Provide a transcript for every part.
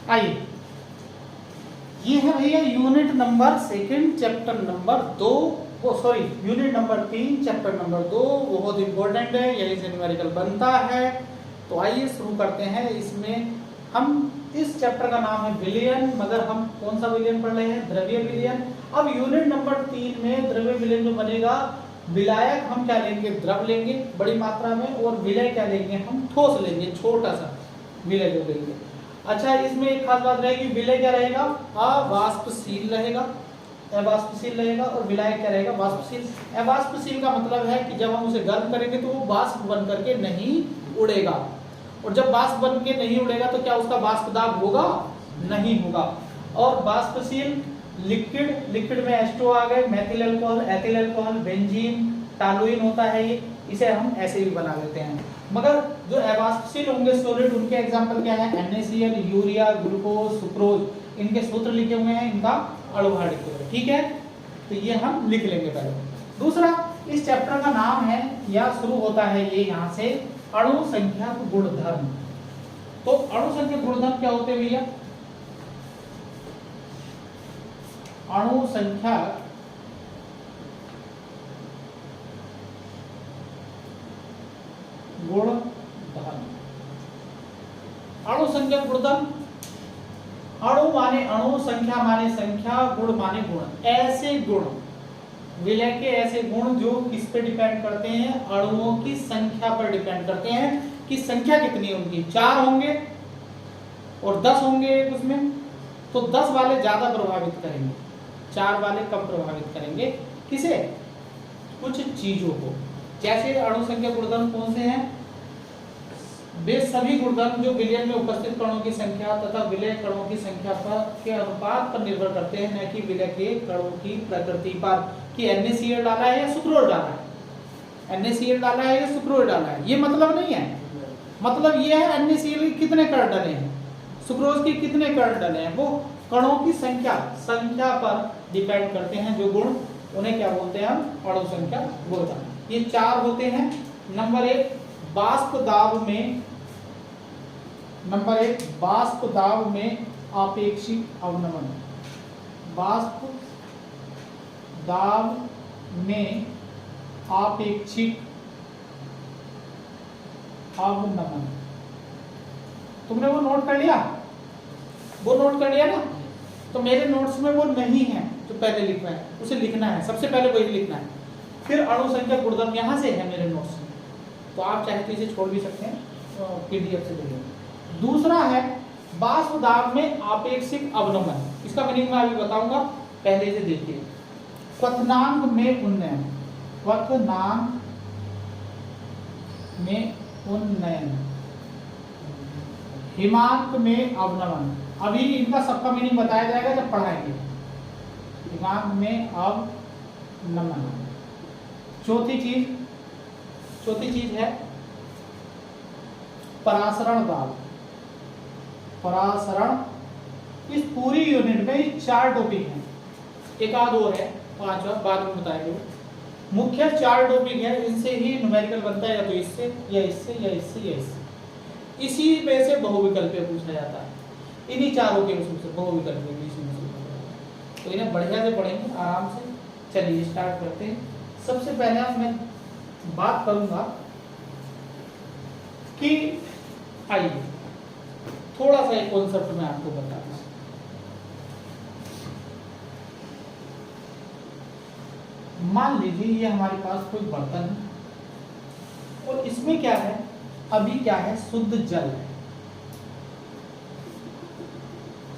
आइए, ये है भैया unit number second chapter number 2, unit number 3 chapter number 2, बहुत इंपॉर्टेंट है, यही से न्यूमेरिकल बनता है। तो आइए शुरू करते हैं। इसमें हम इस चैप्टर का नाम है विलयन, मगर हम कौन सा विलयन पढ़ रहे हैं? द्रव्य विलयन। अब यूनिट नंबर 3 में द्रव्य विलयन जो बनेगा, विलायक हम क्या लेंगे? द्रव लेंगे बड़ी मात्रा में, और विलय क्या लेंगे? हम ठोस लेंगे, छोटा सा विलय जो लेंगे। अच्छा, इसमें एक खास बात रहेगी, विलय क्या रहेगा? अवाष्पशील रहेगा, अवाष्पशील रहेगा, और विलायक क्या रहेगा? वाष्पशील। अवाष्पशील का मतलब है कि जब हम उसे गर्म करेंगे तो वो वाष्प बन करके नहीं उड़ेगा, और जब वाष्प बन के नहीं उड़ेगा तो क्या उसका वाष्प दाब होगा? नहीं होगा। और वाष्पशील लिक्विड, लिक्विड में H2O आ गए, methyl alcohol, ethyl alcohol, benzene, toluene होता है ये, इसे हम ऐसे भी बना लेते हैं। मगर जो अवाष्पशील होंगे सॉलिड, उनके एग्जांपल क्या है? NaCl, यूरिया, ग्लूकोज, सुक्रोज, इनके सूत्र लिखे हुए हैं, इनका अणुभार लिखे हुए हैं। ठीक है, तो ये हम लिख लेंगे पहले। दूसरा, इस चैप्टर का नाम है या शुरू होता है ये यहाँ से, अणु संख्या गुणधर्म। तो अणु संख्या गुणधर्म क्या होते हैं भैया? अणु संख्या गुणधर्म। अणु संख्या गुणधर्म, अणु माने अणु, संख्या माने संख्या, गुण माने गुण। ऐसे गुण, विलय के ऐसे गुण जो किस पे डिपेंड करते हैं? अणुओं की संख्या पर डिपेंड करते हैं कि संख्या कितनी है उनकी। 4 होंगे और 10 होंगे उसमें, तो 10 वाले ज्यादा प्रभावित करेंगे, 4 वाले कम प्रभावित करेंगे। किसे? कुछ चीजों को। जैसे अणु संख्या गुणधर्म कौन से हैं? वे सभी गुणधर्म जो विलयन में उपस्थित कणों की संख्या तथा विलय कणों की संख्या पर के अनुपात पर निर्भर करते हैं, न कि विलय के कणों की प्रकृति पर, कि NaCl डाला है या सुक्रोज डाला है, NaCl डाला है या सुक्रोज डाला है। ये मतलब नहीं है, मतलब ये है NaCl के कितने कण डले हैं, सुक्रोज के कितने कण डले हैं, वो कणों की संख्या पर डिपेंड करते हैं जो गुण, उन्हें क्या बोलते हैं हम? अणु संख्या गुणधर्म। ये 4 होते हैं। नंबर 1, वाष्प दाब में, नंबर 1 वाष्प दाब में आपेक्षिक अवनमन। वाष्प दाब में आपेक्षिक अवनमन। तुमने वो नोट कर लिया? वो नोट कर लिया ना? तो मेरे नोट्स में वो नहीं है जो पहले लिखना है, उसे लिखना है, सबसे पहले वही लिखना है। फिर अणु संख्या गुणधर्म यहाँ से है मेरे नोट्स में, तो आप चाहे तो इसे छोड़ भी सकते हैं, PDF से देखेंगे। दूसरा है वाष्प दाब में आपेक्षिक अवनमन। इसका मीनिंग मैं अभी बताऊंगा, पहले इसे देखिए। क्वथनांक में उन्नयन, क्वथनांक में उन्नयन, हिमांक में अवनमन। अभी इनका सबका मीनिंग बताया जाएगा जब पढ़ाएंगे। हिमांक में अवनमन। चौथी चीज है परासरण दाब। परासरण, इस पूरी यूनिट में 4 टॉपिक हैं, एक आध और है, 5 और बाद में बताएंगे। मुख्य 4 टॉपिक है, इनसे ही न्यूमेरिकल बनता है, या तो इससे या इससे या इससे या इससे। इसी में से बहुविकल्पीय पूछा जाता है, इन्हीं चारों के उसमें से बहुविकल्पीय इसी में से। तो इन्हें बढ़िया से पढ़ेंगे आराम से। चलिए स्टार्ट करते हैं। सबसे पहले मैं बात करूंगा कि आइए थोड़ा सा एक कॉन्सेप्ट मैं आपको बताऊंगा। मान लीजिए ये हमारे पास कोई बर्तन है, और इसमें क्या है? अभी क्या है? शुद्ध जल है,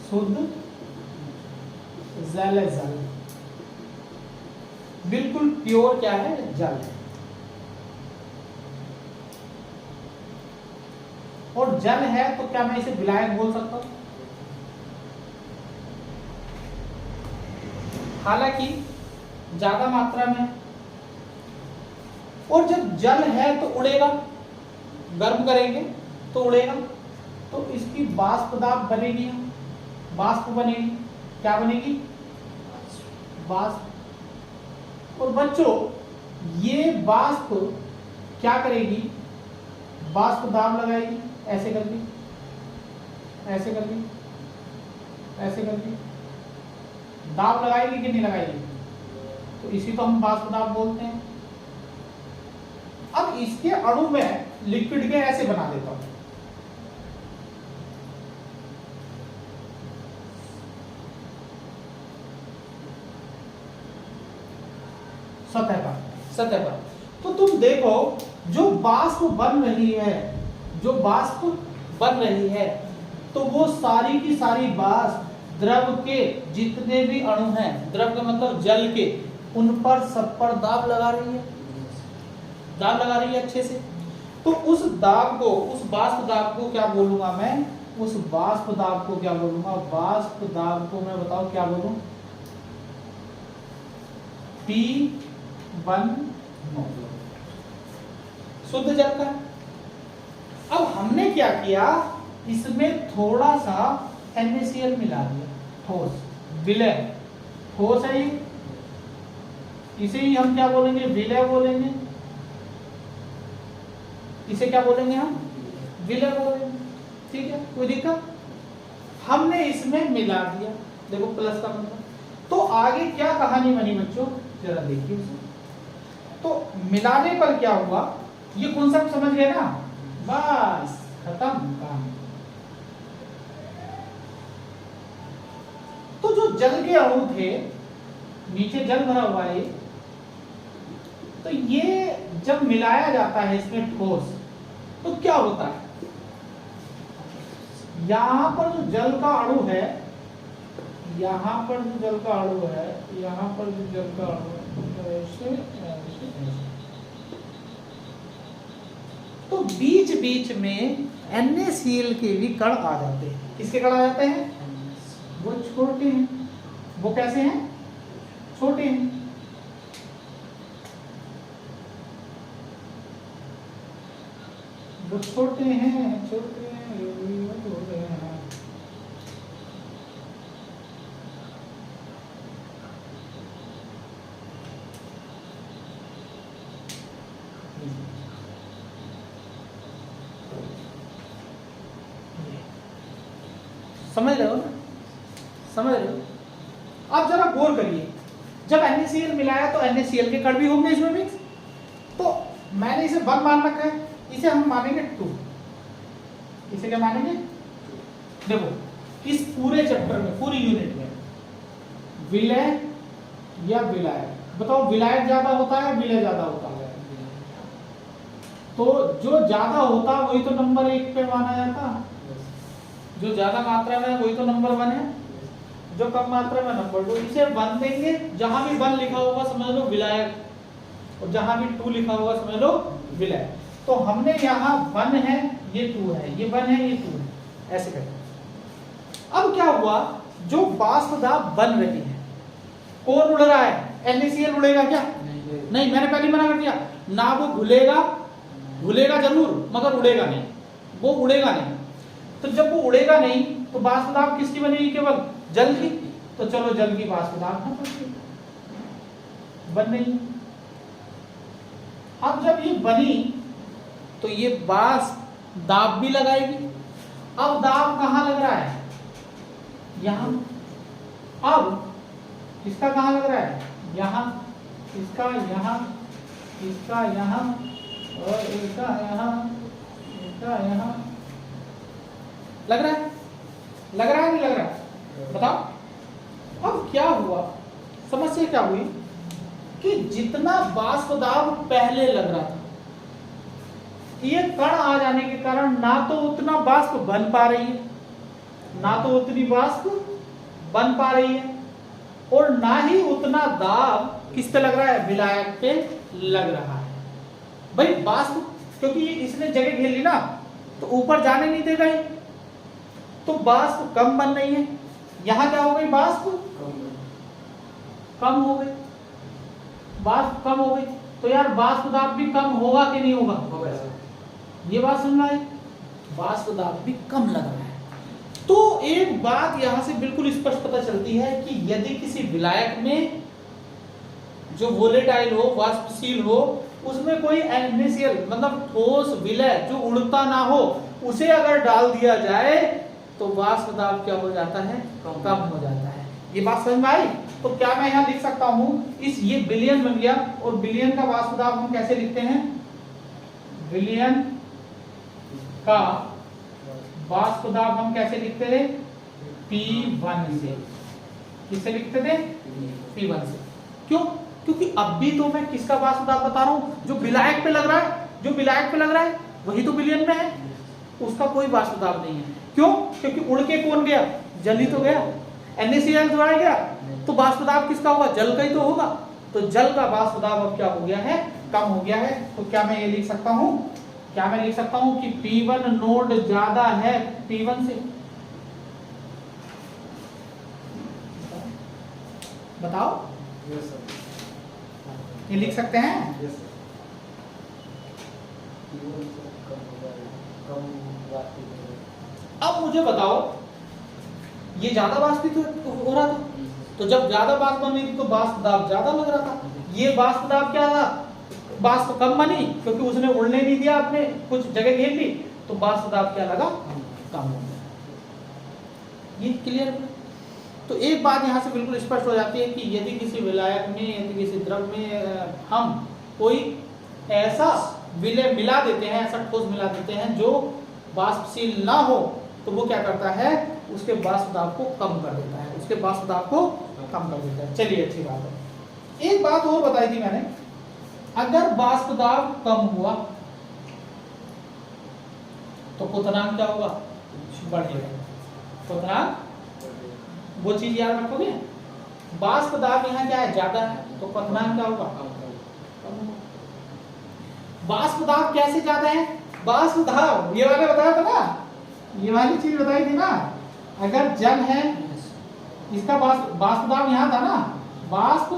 शुद्ध जल है, जल बिल्कुल प्योर क्या है? जल है। और जल है तो क्या मैं इसे विलायक बोल सकता हूं? हालांकि ज्यादा मात्रा में, और जब जल है तो उड़ेगा, गर्म करेंगे तो उड़ेगा, तो इसकी वाष्प दाब बनेगी, वाष्प बनेगी। क्या बनेगी? वाष्प। और बच्चों ये वाष्प क्या करेगी? वाष्प दाब लगाएगी, ऐसे करके, ऐसे करके, ऐसे करके दाब लगाएगी कि नहीं लगाएगी, तो इसी को हम वाष्प दाब बोलते हैं। अब इसके अणु में लिक्विड के ऐसे बना देता हूं, सतह पर। तो तुम देखो जो वाष्प बन रही है, जो वाष्प बन रही है, तो वो सारी की सारी वाष्प द्रव के जितने भी अणु हैं, द्रव का मतलब जल के, उन पर सब पर दाब लगा रही है, दाब लगा रही है अच्छे से। तो उस दाब को, उस वाष्प दाब को क्या बोलूंगा मैं, उस वाष्प दाब को क्या बोलूंगा, वाष्प दाब को मैं बताओ क्या बोलूं, P1 शुद्ध जल का। अब हमने क्या किया, इसमें थोड़ा सा NaCl मिला दिया, ठोस विलय, ठोस है ये, इसे ही हम क्या बोलेंगे, विलय बोलेंगे, इसे क्या बोलेंगे हम, विलय बोलेंगे, ठीक है, कोई दिक्कत। हमने इसमें मिला दिया, देखो प्लस का मतलब। तो आगे क्या कहानी बनी बच्चों, जरा देखिए उसे। तो मिलाने पर क्या हुआ, ये कॉन्सेप्ट समझ गए ना, बस खत्म काम। तो जो जल के अणु थे, नीचे जल भरा हुआ है, तो ये जब मिलाया जाता है इसमें ठोस, तो क्या होता है, यहां पर जो जल का अणु है, यहां पर जो जल का अणु है, यहां पर जो जल का अणु है, ऐसे तो बीच बीच में NaCl के भी कण आ जाते हैं। किसके कण आ जाते हैं, वो छोटे हैं। वो कैसे हैं, छोटे हैं। वो छोटे हैं, छोटे हैं। समझ रहे हो ना, समझ रहे हो। अब जरा गौर करिए, जब NaCl मिलाया तो NaCl के कण भी होंगे इसमें मिक्स। तो मैंने इसे 1 मान रखा है, इसे हम मानेंगे 2। इसे क्या मानेंगे, देखो इस पूरे चैप्टर में, पूरी यूनिट में विलय या विलायक, बताओ विलायक ज्यादा होता है, विलय ज्यादा होता है। तो जो ज्यादा होता वही तो नंबर 1 पे माना जाता, जो ज्यादा मात्रा में वही तो नंबर 1 है, जो कम मात्रा में नंबर 2। इसे 1 देंगे, जहां भी 1 लिखा होगा समझ लो विलायक, और जहां भी 2 लिखा होगा समझ लो विलय। तो हमने यहाँ 1 है, ये 2 है, ये 1 है, ये 2 है, ऐसे करके। अब क्या हुआ, जो वाष्प दाब बन रही है, कौन उड़ रहा है, NaCl उड़ेगा क्या, नहीं, मैंने पहले मना कर दिया ना, वो घुलेगा, घुलेगा जरूर मगर उड़ेगा नहीं, वो उड़ेगा नहीं। तो जब वो उड़ेगा नहीं तो वाष्प दाब किसकी बनेगी, केवल जल की। तो चलो जल की वाष्प दाब बन रही। अब जब ये बनी तो ये वाष्प दाब भी लगाएगी। अब दाब कहां लग रहा है, यहां। अब इसका कहां लग रहा है, यहां, इसका यहां, इसका यहां, और इसका यहां, इसका यहां। लग रहा है, लग रहा है नहीं लग रहा है, बताओ। अब क्या हुआ, समस्या क्या हुई कि जितना वाष्प दाब पहले लग रहा था, ये कण आ जाने के कारण ना तो उतना वाष्प बन पा रही है, ना तो उतनी वाष्प बन पा रही है, और ना ही उतना दाब किस पे लग रहा है, विलायक पे लग रहा है। भाई वाष्प, क्योंकि इसने जगह घेर ली ना, तो ऊपर जाने नहीं देगा ये, तो वाष्प कम बन रही है। यहां क्या हो गई, वाष्प कम हो गई, वाष्प कम हो गई। तो यार वाष्प दाब भी कम होगा कि नहीं होगा, ये बात सुन रहा है, वाष्प दाब भी कम लग रहा है। तो एक बात यहां से बिल्कुल स्पष्ट पता चलती है कि यदि किसी विलायक में जो वोलेटाइल हो, वाष्पशील हो, उसमें कोई NaCl मतलब ठोस विलय जो उड़ता ना हो, उसे अगर डाल दिया जाए तो वाष्प दाब क्या हो जाता है, कम हो जाता है। ये बात समझ में आई? तो क्या मैं यहाँ लिख सकता हूँ, इस ये बिलियन बन गया, और बिलियन का वाष्प दाब हम कैसे लिखते हैं, बिलियन का वाष्प दाब हम कैसे लिखते थे, P1 से। किससे लिखते थे, P1 से। क्यों? क्योंकि अब भी तो मैं किसका वाष्प दाब बता रहा हूँ, जो विलायक पे लग रहा है, जो विलायक पे लग रहा है वही तो बिलियन में है, उसका कोई वाष्प दाब नहीं है। क्यों? क्योंकि उड़ के कौन गया, जल ही तो गया, NaCl जोड़ा गया, तो वाष्प दाब किसका होगा, जल का ही तो होगा। तो जल का वाष्प दाब अब क्या हो गया है, कम हो गया है। तो क्या मैं ये लिख सकता हूँ, क्या मैं लिख सकता हूँ कि P1 नोड ज्यादा है P1 से? बताओ, यस सर, ये लिख सकते हैं? Yes sir. कम वाष्पित अब मुझे बताओ, ये ज्यादा वाष्पित हो रहा था, तो जब ज्यादा वाष्प बन रही थी तो वाष्प दाब ज्यादा लग रहा था। ये वाष्प दाब क्या था, वाष्प कम बनी, क्योंकि उसने उड़ने नहीं दिया, आपने कुछ जगह घेर ली, तो वाष्प दाब क्या लगा, कम हो गया। ये क्लियर है? तो एक बात यहाँ से बिल्कुल स्पष्ट हो जाती है कि यदि किसी विलायक में, यदि किसी द्रव में हम कोई ऐसा विलय मिला देते हैं, ऐसा ठोस मिला देते हैं जो वाष्पशील ना हो, तो वो क्या करता है, उसके वाष्प दाब को कम कर देता है, उसके वाष्प दाब को कम कर देता है। चलिए, अच्छी बात है। एक बात और बताई थी मैंने, अगर वाष्प दाब कम हुआ तो क्वथनांक क्या होगा, बढ़ेगा। क्वथनांक, वो चीज याद रखोगे, वाष्प दाब यहाँ क्या है, ज्यादा है, तो क्वथनांक क्या होगा, कम होगा। वाष्प दाब कैसे ज्यादा है, वाष्प दाब ये वाले बताया था ना, ये वाली चीज बताई थी ना, अगर जल है, इसका वाष्प दाब यहाँ था ना, वाष्प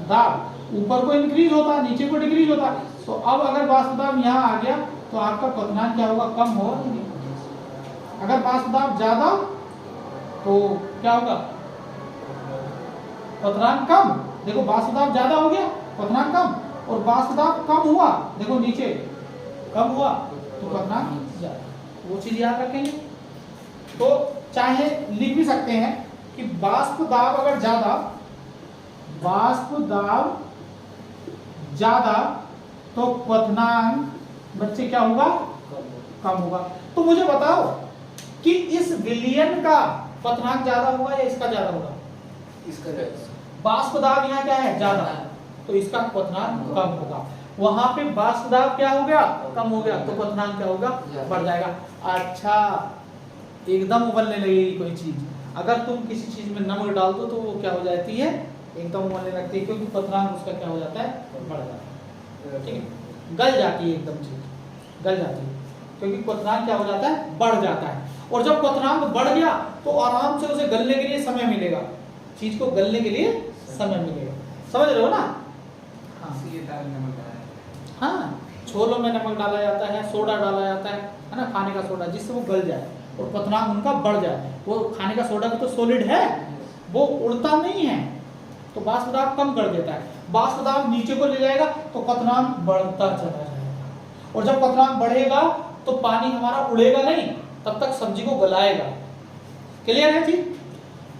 दाब ऊपर को इंक्रीज होता, नीचे को डिक्रीज होता, तो अब अगर वाष्प दाब यहाँ आ गया तो आपका क्वथनांक क्या होगा, कम होगा। अगर वाष्प दाब ज्यादा तो क्या होगा, क्वथनांक कम। देखो वाष्प दाब ज्यादा हो गया, क्वथनांक कम, और वाष्प दाब कम हुआ, देखो नीचे कम हुआ, तो क्वथनांक ज्यादा। वो चीज याद रखेंगे। तो चाहे लिख भी सकते हैं कि वाष्प दाब अगर ज्यादा, वाष्प दाब ज्यादा, तो क्वथनांक बच्चे क्या होगा, कम होगा। तो मुझे बताओ कि इस विलयन का क्वथनांक ज्यादा होगा या इसका ज्यादा होगा, इसका वाष्प दाब यहाँ क्या है, ज्यादा, तो इसका क्वथनांक कम होगा। वहां पे वाष्प दाब क्या हो गया, कम हो गया, तो क्वथनांक क्या होगा, बढ़ जाएगा। अच्छा, एकदम उबलने लगेगी कोई चीज, अगर तुम किसी चीज में नमक डाल दो तो वो क्या हो जाती है, एकदम उबलने लगती है, क्योंकि क्वथनांक उसका क्या हो जाता है, बढ़ जाता है। ठीक है, गल जाती है एकदम चीज, गल जाती है, क्योंकि क्वथनांक क्या हो जाता है, बढ़ जाता है। और जब क्वथनांक बढ़ गया तो आराम से उसे गलने के लिए समय मिलेगा, चीज को गलने के लिए समय मिलेगा। समझ रहे हो ना? हाँ, छोलों में नमक डाला जाता है, सोडा डाला जाता है ना, खाने का सोडा, जिससे वो गल जाए और क्वथनांक उनका बढ़ जाए। वो खाने का सोडा भी तो सॉलिड है, वो उड़ता नहीं है, तो वाष्प दाब कम कर देता है। वाष्प दाब नीचे को ले जाएगा तो क्वथनांक बढ़ता चला जाएगा, और जब क्वथनांक बढ़ेगा तो पानी हमारा उड़ेगा नहीं, तब तक सब्जी को गलाएगा। क्लियर है जी?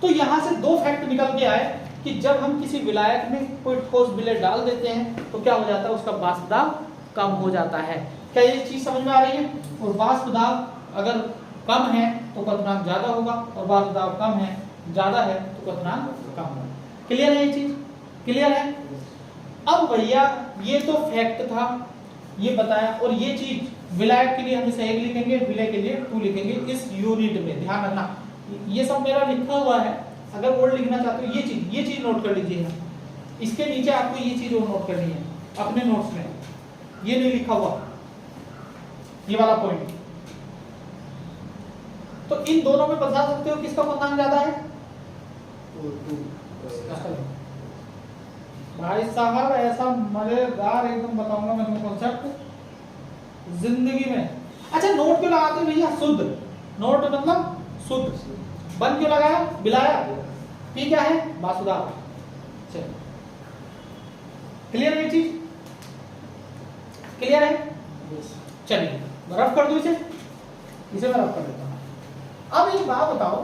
तो यहां से दो फैक्ट निकल के आए कि जब हम किसी विलायक में कोई ठोस विलय डाल देते हैं तो क्या हो जाता है, उसका वाष्प दाब कम हो जाता है। क्या ये चीज समझ में आ रही है? और वाष्प दाब अगर कम है तो क्वथनांक ज्यादा होगा, और वाष्प दाब कम है, ज्यादा है तो क्वथनांक कम होगा। क्लियर है ये चीज? क्लियर है? अब भैया ये तो फैक्ट था, ये बताया, और ये चीज विलायक के लिए हम इसे 1 लिखेंगे, विलय के लिए 2 लिखेंगे। इस यूनिट में ध्यान रखना, ये सब मेरा लिखा हुआ है, अगर और लिखना चाहते हो ये चीज नोट कर लीजिए। इसके नीचे आपको ये चीज और नोट करनी है अपने नोट्स में, ये नहीं लिखा हुआ, ये वाला पॉइंट। तो इन दोनों में बता सकते हो किसका क्वथनांक ज्यादा है? भाई साहब ऐसा मजेदार एकदम बताऊंगा मैं तुमको कॉन्सेप्ट जिंदगी में। अच्छा, नोट क्यों लगाते हैं भैया? शुद्ध नोट मतलब शुद्ध। बन क्यों लगाया? बिलाया। पी क्या है? वाष्प दाब। चलो, क्लियर है ये चीज? क्लियर है? चलिए रफ कर दो इसे मैं रफ कर देता हूं। अब एक बात बताओ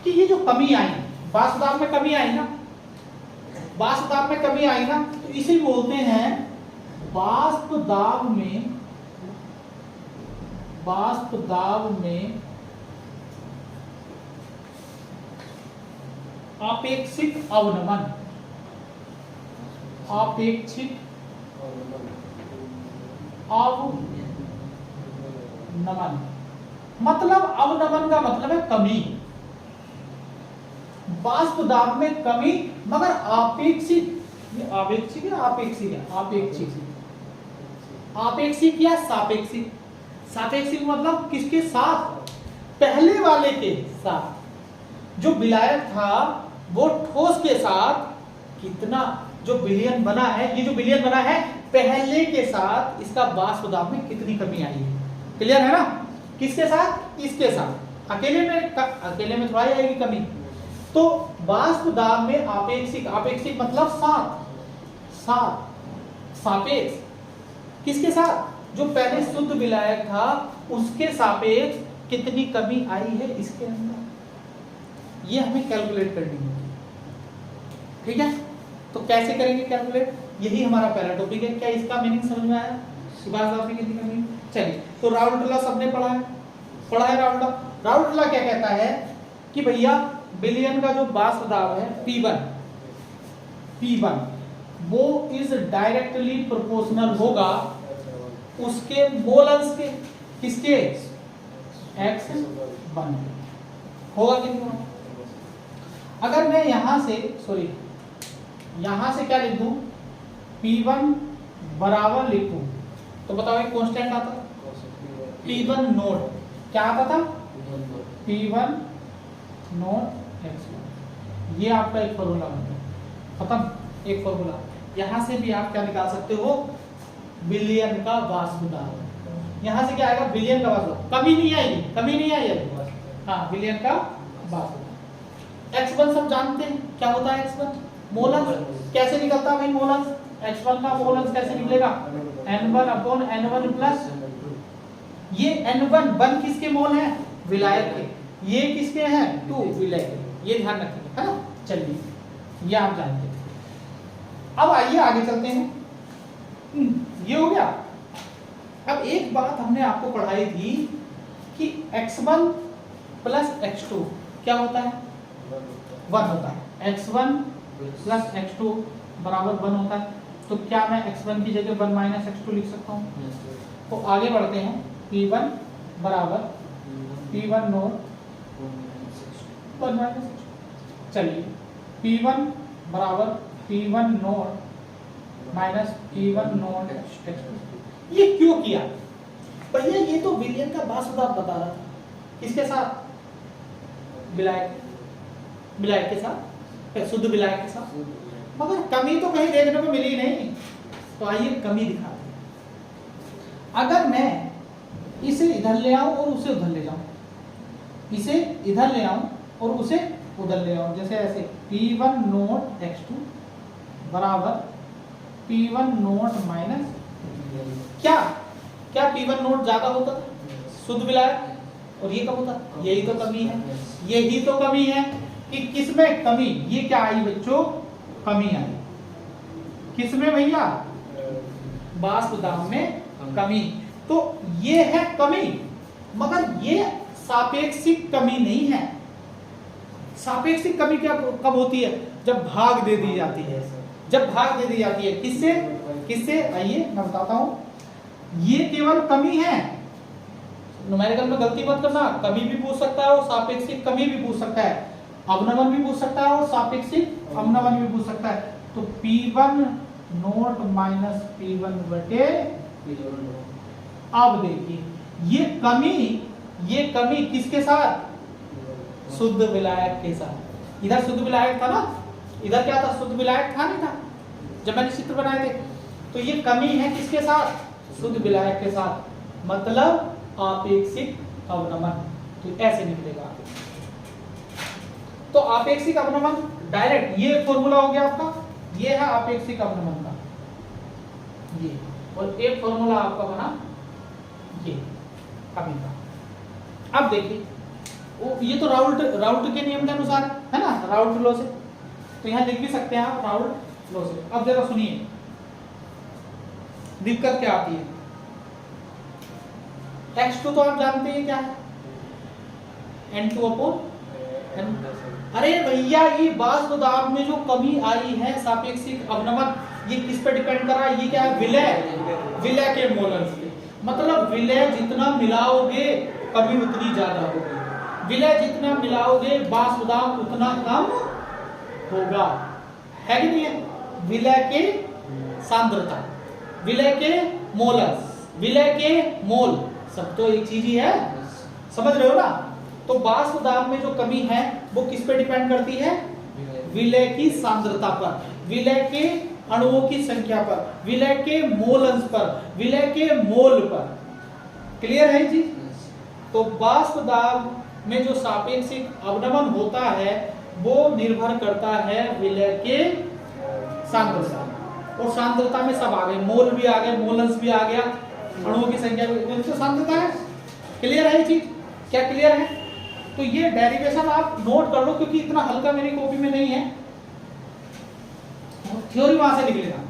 कि ये जो कमी आई, वाष्प दाब में कमी आई ना, वाष्प दाब में कमी आई ना, तो इसे बोलते हैं वाष्प दाब में आपेक्षिक अवनमन। आपेक्षिक अवनमन मतलब अवनमन का मतलब है कमी, वाष्प दाब में कमी, मगर आपेक्षिक, ये आपेक्षिक है आपेक्षिक है, आपेक्षिक, आपेक्षिक या सापेक्षिक। सापेक्षिक मतलब किसके साथ? पहले वाले के साथ। जो विलायक था वो ठोस के साथ कितना, जो विलयन बना है, ये जो विलयन बना है पहले के साथ, इसका वाष्प दाब में कितनी कमी आई है। क्लियर है ना? किसके साथ? इसके साथ। अकेले में थोड़ा ही आएगी कमी। तो वाष्प दाब में आपेक्षिक, आपेक्षिक मतलब साथ, सापेक्ष किसके साथ? जो पहले शुद्ध विलायक था उसके सापेक्ष कितनी कमी आई है इसके अंदर, ये हमें कैलकुलेट करनी होगी। ठीक है, तो कैसे करेंगे कैलकुलेट, यही हमारा पहला टॉपिक है। क्या इसका मीनिंग समझ में आया? वाष्प दाब में कितनी कमी? चलिए, तो राउल्ट लॉ सबने पढ़ा है राउल्ट लॉ। राउल्ट लॉ क्या कहता है कि भैया विलयन का जो वाष्प दाब है P1 वो इज डायरेक्टली प्रोपोर्शनल होगा उसके मोल अंश के, किसके? X1 होगा कि नहीं होगा? अगर मैं यहां से क्या लिख दूं, P1 बराबर लिखूं, तो बताओ एक कांस्टेंट आता था P1 नोट, क्या आता था? P1 note X1। ये आपका एक फॉर्मूला बन गया, खत्म। एक फॉर्मूला, यहां से भी आप क्या निकाल सकते हो? विलयन का वाष्प दाब। यहां से क्या आएगा? विलयन का वाष्प दाब। कमी नहीं आएगी, हाँ, विलयन का वाष्प दाब। X1 सब जानते हैं, क्या होता है X1? मोलंस। कैसे निकलता है भाई मोलंस? X1 का मोलंस कैसे निकलेगा? N1/N1 प्लस, ये N1 किसके मोल है? विलायक के। ये किसके हैं? 2 विलायक के। ये ध्यान रखिए, है ना? चलिए, ये आप जानते हैं। अब आइए आगे चलते हैं। ये हो गया। अब एक बात हमने आपको पढ़ाई थी कि X1 प्लस X2 क्या होता है? 1 होता है। X1 प्लस X2 बराबर 1 होता है। तो क्या मैं X1 की जगह 1 माइनस X2 लिख सकता हूँ? तो आगे बढ़ते हैं। P1 बराबर P1 नोट 1 माइनस X2। चलिए, P1 बराबर P1 note minus P1 note X2। ये क्यों किया भैया? ये तो विलयन का वाष्प दाब बता रहा था, किसके साथ? विलायक के साथ, शुद्ध विलायक के साथ। मगर कमी तो कहीं देखने को मिली नहीं। तो आइए कमी दिखाते हैं। अगर मैं इसे इधर ले आऊं और उसे उधर ले जाऊं, इसे इधर ले आऊं और उसे उधर ले आऊं, जैसे ऐसे P1 नोट X2 बराबर P1 नोट माइनस, क्या P1 नोट ज्यादा होता था शुद्ध विलायक, और ये कब होता? यही तो कमी है कि किसमें कमी? ये क्या आई बच्चों? कमी आई। किसमें भैया? वाष्प दाब में कमी। तो ये है कमी, मगर ये सापेक्षिक कमी नहीं है। सापेक्षिक कमी क्या कब होती है? जब भाग दे दी जाती है। जब भाग दे दी जाती है किससे? आइए मैं बताता हूं। ये केवल कमी है, न्यूमेरिकल में गलती मत करना। कमी भी पूछ सकता है और सापेक्षिक कमी भी पूछ सकता है, अवनमन भी पूछ सकता है और सापेक्षिक अवनमन भी पूछ सकता है। तो P1 नोट माइनस P1 बटे, अब देखिए ये कमी किसके साथ? शुद्ध विलायक के साथ। इधर शुद्ध विलायक था ना, इधर क्या था? शुद्ध विलायक था नहीं था जब मैंने चित्र बनाए थे। तो ये कमी है किसके साथ? शुद्ध विलायक के साथ, मतलब आपेक्षिक अवनमन। तो ऐसे निकलेगा। तो आपेक्षिक अवनमन डायरेक्ट, ये फॉर्मूला हो गया आपका, ये है आपेक्षिक अवनमन का ये, और एक फॉर्मूला आपका बना ये कमी का। अब देखिए ये तो राउल्ट के नियम के अनुसार है ना, राउल्ट लॉ से, तो यहाँ लिख भी सकते हैं आप राउल्ट लॉ से। अब जरा सुनिए दिक्कत क्या आती है। x2 तो आप जानते हैं क्या है, n2 अपॉन n। अरे भैया ये वाष्प दाब में जो कमी आई है सापेक्षिक अवनमन, ये किस पे डिपेंड कर रहा है, ये क्या है, विलय के मोलर्स पे। मतलब विलय जितना मिलाओगे कमी उतनी ज्यादा होगी, विलय जितना मिलाओगे वाष्प दाब उतना कम होगा, है कि नहीं है। विलय के सांद्रता, विलय के मोलर्स, विलय के मोल, सब तो एक चीज ही है, समझ रहे हो ना। तो वाष्प दाब में जो कमी है वो किस पे डिपेंड करती है, विलय की सांद्रता पर, विलय के अणुओं की संख्या पर, विलय के मोल अंश पर, विलय के मोल पर। क्लियर है चीज। तो वाष्प दाब में जो सापेक्षिक अवनमन होता है वो निर्भर करता है विलय के सांद्रता, और सांद्रता में सब आ गए, मोल भी आ गए, मोल अंश भी आ गया, अणुओं की संख्या भी, तो सांद्रता है। क्लियर है ये चीज, क्या क्लियर है। तो ये डेरिवेशन आप नोट कर लो क्योंकि इतना हल्का मेरी कॉपी में नहीं है, थ्योरी वहां से लिख लेना,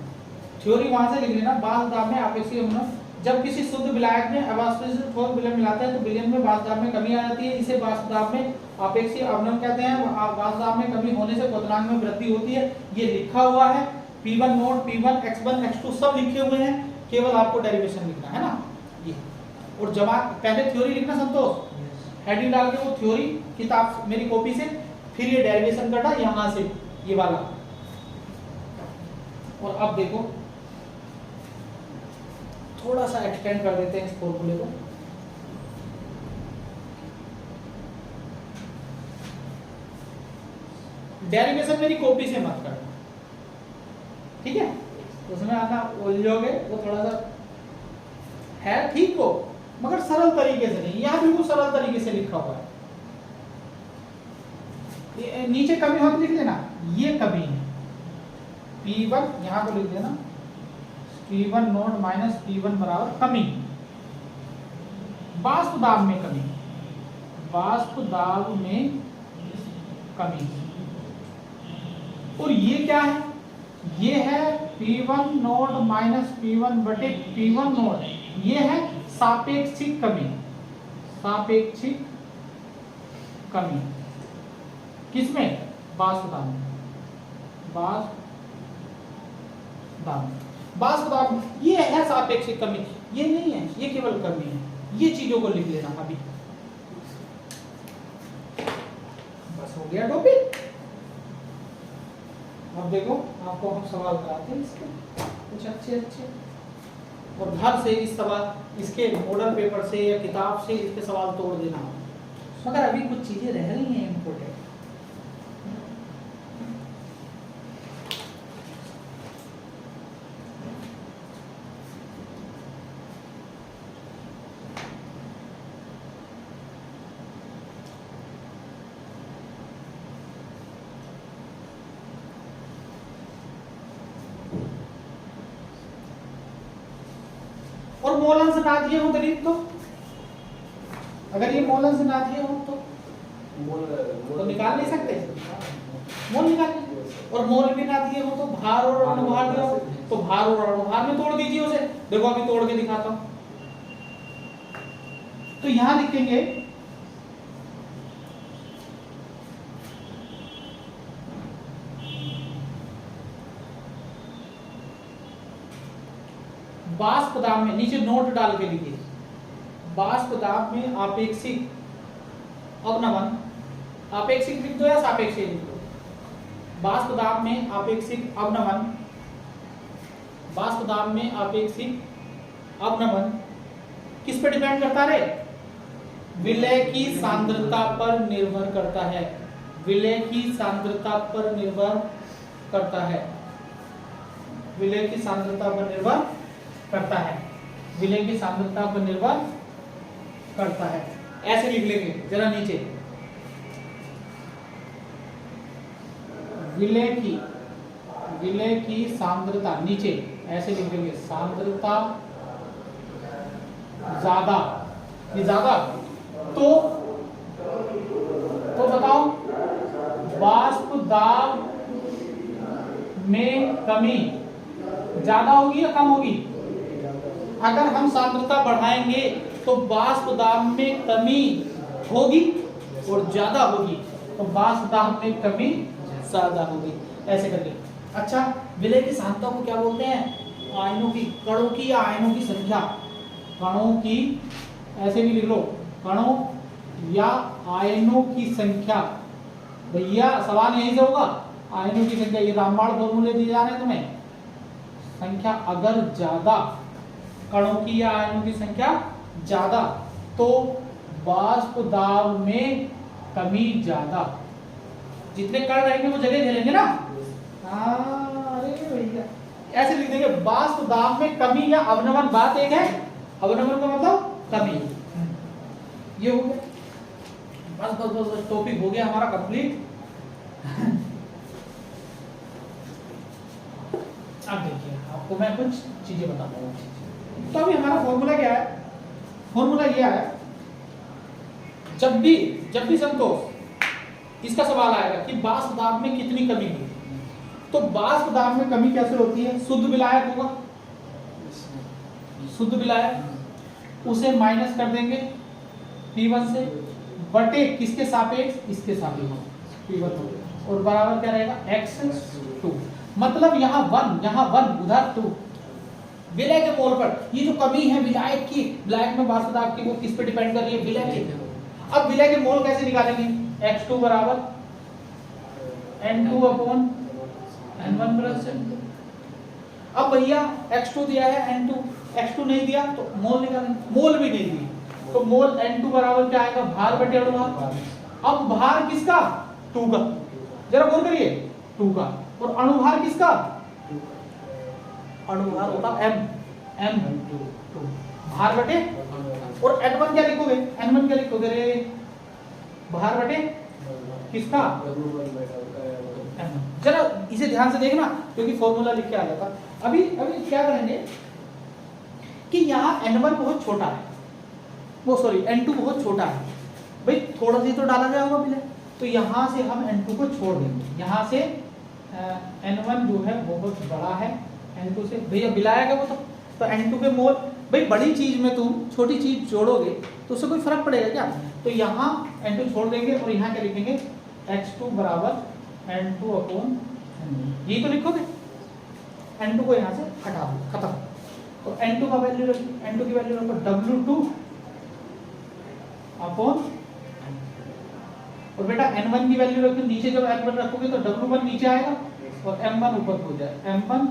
थ्योरी वहां से लिख लेना। वाष्प दाब में आपेक्षिक अवनमन, जब किसी शुद्ध विलायक में अवाष्पीकृत ठोस विलयन मिलाते हैं तो विलयन में वाष्प दाब में कमी आ जाती है, इसे वाष्प दाब में आपेक्षिक अवनमन कहते हैं। वाष्प दाब में कमी होने से क्वथनांक में वृद्धि होती है, ये लिखा हुआ है, P1 note, P1 x1 x2 सब लिखे हुए हैं, केवल आपको डेरिवेशन लिखना है ना ये। और जमा पहले थ्योरी लिखना संतोष, हेडिंग डाल के वो थ्योरी किताब मेरी कॉपी से, फिर ये डेरिवेशन करना यहां से ये वाला। और अब देखो थोड़ा सा एक्सटेंड कर देते हैं इस फॉर्मूले को। डेरिवेशन मेरी कॉपी से मत करना, ठीक है, उसमें आना उलझोगे, वो थोड़ा सा है ठीक हो मगर सरल तरीके से नहीं, यहां बिल्कुल सरल तरीके से लिखा हुआ है। नीचे कमी हो तो लिख लेना, ये कमी है P1, यहां को लिख देना P1 नोट माइनस P1 बराबर कमी, वाष्प दाब में कमी, वाष्प दाब में कमी। और ये क्या है, ये है P1 नोट माइनस P1 बटे P1 नोट, ये है सापेक्षिक कमी, सापेक्षिक कमी किसमें, वाष्प दाब में, वाष्प दाब, वाष्प दाब ये है सापेक्षिक कमी, ये नहीं है, ये केवल कमी है। ये चीजों को लिख लेना अभी, बस हो गया टॉपिक। अब देखो आपको हम सवाल कराते हैं इसके कुछ अच्छे अच्छे, और घर से इस सवाल इसके मॉडल पेपर से या किताब से इसके सवाल तोड़ देना, मगर अभी कुछ चीजें रह रही हैं इम्पोर्टेंट। और मोल अंश ना दिए हो दलित, तो अगर ये मोल अंश ना दिए हो तो निकाल नहीं सकते, मोल निकाल, और मोल भी ना दिए हो तो भार और अणुभार दिया हो तो भार और अणुभार में तोड़ दीजिए उसे। देखो अभी तोड़ के दिखाता हूं। तो यहां लिखेंगे वाष्प दाब में, नीचे नोट डाल के लिखिए, वाष्प दाब में आपेक्षिक अवनमन, आपेक्षिक लिख दो या सापेक्षिक लिख दो, वाष्प दाब में आपेक्षिक अवनमन, वाष्प दाब में आपेक्षिक अवनमन किस पर डिपेंड करता है, विलय की सांद्रता पर निर्भर करता है, विलय की सांद्रता पर निर्भर करता है, विलय की सांद्रता पर निर्भर करता है, विलय की सांद्रता पर निर्भर करता है। ऐसे लिख लेंगे जरा नीचे, विलय की सांद्रता, नीचे ऐसे लिख लेंगे, सांद्रता ज्यादा, ये ज्यादा तो बताओ वाष्प दाब में कमी ज्यादा होगी या कम होगी? अगर हम सांद्रता बढ़ाएंगे तो वाष्प दाब में कमी होगी और ज्यादा होगी, तो वाष्प दाब में कमी ज्यादा होगी, ऐसे करके। अच्छा, विलय की सांद्रता को क्या बोलते हैं? आयनों की, कणों की या आयनों की संख्या। कणों की, ऐसे भी लिख लो, कणों या आयनों की संख्या। भैया सवाल यहीं से होगा, आयनों की संख्या। ये रामबाण फॉर्मूले दिए जा रहे हैं तुम्हें। संख्या अगर ज्यादा, कणों की या आयनों की संख्या ज्यादा, तो वाष्प दाब में कमी ज्यादा। जितने कण रहेंगे वो जगह घेरेंगे ना। अरे भैया ऐसे लिख देंगे, वाष्प दाब में कमी या अवनमन। बात एक है, अवनमन का मतलब कमी। ये हो गया, बस बस बस टॉपिक हो गया हमारा कंप्लीट। अब देखिए, आपको मैं कुछ चीजें बताता हूँ। तो अभी हमारा फॉर्मूला क्या है? फॉर्मूला ये है, जब भी संतोष इसका सवाल आएगा कि वाष्प दाब में कितनी कमी हुई, तो वाष्प दाब में कमी कैसे होती है? शुद्ध विलायक होगा, शुद्ध विलायक, उसे माइनस कर देंगे P1 से, बटे किसके सापेक्ष? इसके सापेक्ष P1 हो, और बराबर क्या रहेगा? x2। मतलब यहाँ 1 उधर 2। विलय के मोल पर ये जो कमी है विलायक की, विलायक में वाष्प दाब की, वो किस पे डिपेंड कर रही है? विलय के। अब विलय के मोल कैसे निकालेंगे? x2 बराबर N2 upon N1 plus N2। अब भैया x2 दिया है, N2, x2 नहीं दिया तो मोल निकालेंगे। मोल भी नहीं दिए तो मोल N2 बराबर क्या आएगा? भार बटे अणुभार। अब भार किसका? 2 का, जरा गौर करिए, 2 का। और अणुभार किसका? अणुभार होता m 2 भार बटे, और N1 क्या लिखोगे? N1 क्या लिखोगे रे? भार बटे किसका? जरा इसे ध्यान से देखना, क्योंकि फॉर्मूला लिख के आ जाता। अभी क्या करेंगे कि यहाँ N1 बहुत छोटा है, वो सॉरी N2 बहुत छोटा है भाई, थोड़ा सी तो डाला जाएगा विलय, तो यहाँ से हम N2 को छोड़ देंगे। यहाँ से N1 जो है बहुत बड़ा है N2 से, भैया विलायक है वो तो N2 के मोल, भाई बड़ी चीज में तुम छोटी चीज जोड़ोगे तो उससे कोई फर्क पड़ेगा क्या? तो यहाँ N2 छोड़ देंगे और यहाँ क्या लिखेंगे? x2 बराबर N2 अपॉन, यही तो लिखोगे। N2 को यहाँ से हटा दो, खत्म। तो N2 का वैल्यू N2 की वैल्यू रखो W2 अपॉन, और बेटा N1 की वैल्यू रखो नीचे, जब N1 रखोगे तो W1 नीचे आएगा और M1 ऊपर हो जाए, M1।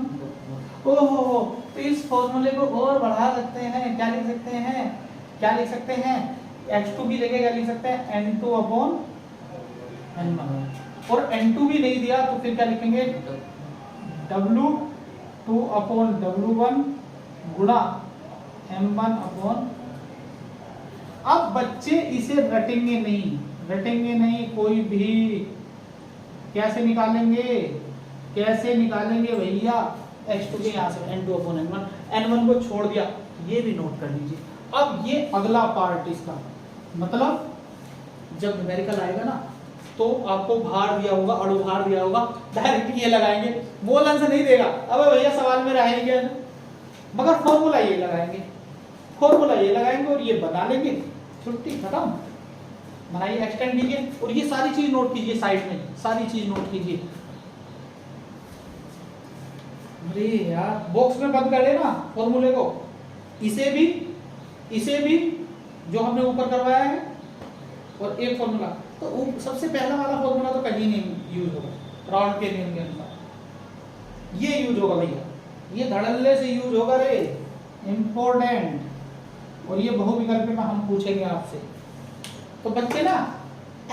ओहो, तो इस फॉर्मूले को और बढ़ा सकते हैं, क्या लिख सकते हैं? क्या लिख सकते हैं? x2 की जगह क्या लिख सकते हैं? N2 upon N1। और N2 भी नहीं दिया तो फिर क्या लिखेंगे? W2 अपॉन W1 गुणा M1 अपॉन। अब बच्चे इसे रटेंगे नहीं कोई भी। कैसे निकालेंगे भैया? x2 के यहाँ से N2 अपॉन N1, N1 को छोड़ दिया, ये भी नोट कर लीजिए। अब ये अगला पार्ट इसका, मतलब जब न्यूमेरिकल आएगा ना तो आपको भार दिया होगा, अणुभार दिया होगा, डायरेक्ट ये लगाएंगे, मोल आंसर नहीं देगा। अबे भैया सवाल में रहेंगे, मगर फॉर्मूला ये लगाएंगे और ये बना लेंगे, छुट्टी खत्म। बनाइए, एक्सटेंड कीजिए और ये सारी चीज नोट कीजिए, साइड में सारी चीज नोट कीजिए। अरे यार बॉक्स में बंद कर लेना फॉर्मूले को, इसे भी जो हमने ऊपर करवाया है, और एक फॉर्मूला। तो सबसे पहला वाला फॉर्मूला तो कहीं नहीं यूज होगा, राउंड के नियम के अनुसार ये यूज होगा भैया, ये धड़ल्ले से यूज होगा रे, इंपॉर्टेंट। और ये बहुविकल्प में हम पूछेंगे आपसे, तो बच्चे ना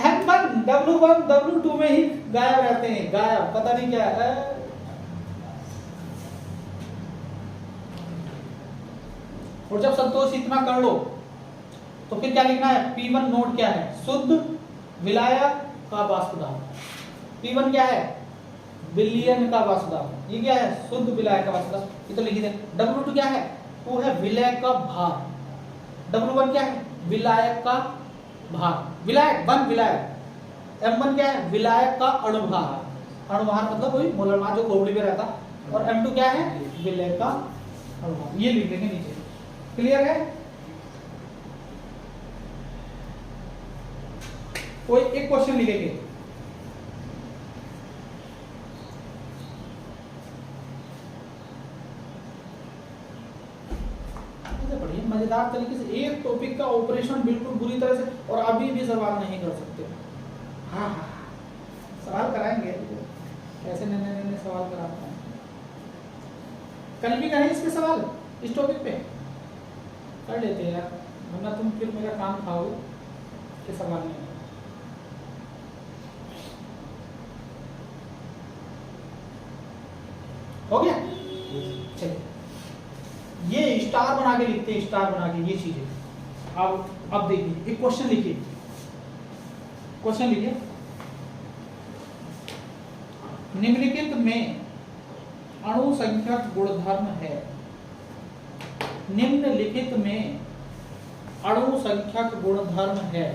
M1 W1 W2 में ही गायब रहते हैं, गायब, पता नहीं क्या है। और जब संतोष इतना कर लो तो फिर क्या लिखना है? P1 नोट क्या है? शुद्ध विलायक का वाष्प दाब। P1 क्या है? विलयन का वाष्प दाब। ये क्या है? शुद्ध विलायक का वाष्प दाब, ये तो लिख दे। W2 क्या है? वो है विलय का भार। W1 क्या है? विलायक का भार, विलायक वन विलायक, M1 क्या है, विलायक का अणुभार, अणुभार मतलब वही मोलर मास जो खोपड़ी पे रहता, और M2 क्या है, विलायक का अणुभार। ये लिख लेंगे नीचे, क्लियर है। कोई एक क्वेश्चन लिखेंगे, बढ़िया मजेदार तरीके से एक टॉपिक का ऑपरेशन बिल्कुल बुरी तरह से, और अभी भी सवाल नहीं कर सकते। हाँ हाँ सवाल कराएंगे, कैसे नए नए सवाल कराते हैं। कल भी करें इस पे सवाल, इस टॉपिक पे कर लेते हैं यार, वरना तुम फिर मेरा काम खाओगे कि सवाल नहीं। हो गया, चलिए ये स्टार बना के लिखते हैं, स्टार बना के ये चीजें। अब देखिए एक क्वेश्चन लिखिए, क्वेश्चन लिखिए, निम्नलिखित में अणु संख्यक गुणधर्म है, निम्नलिखित में अणु संख्यक गुणधर्म है,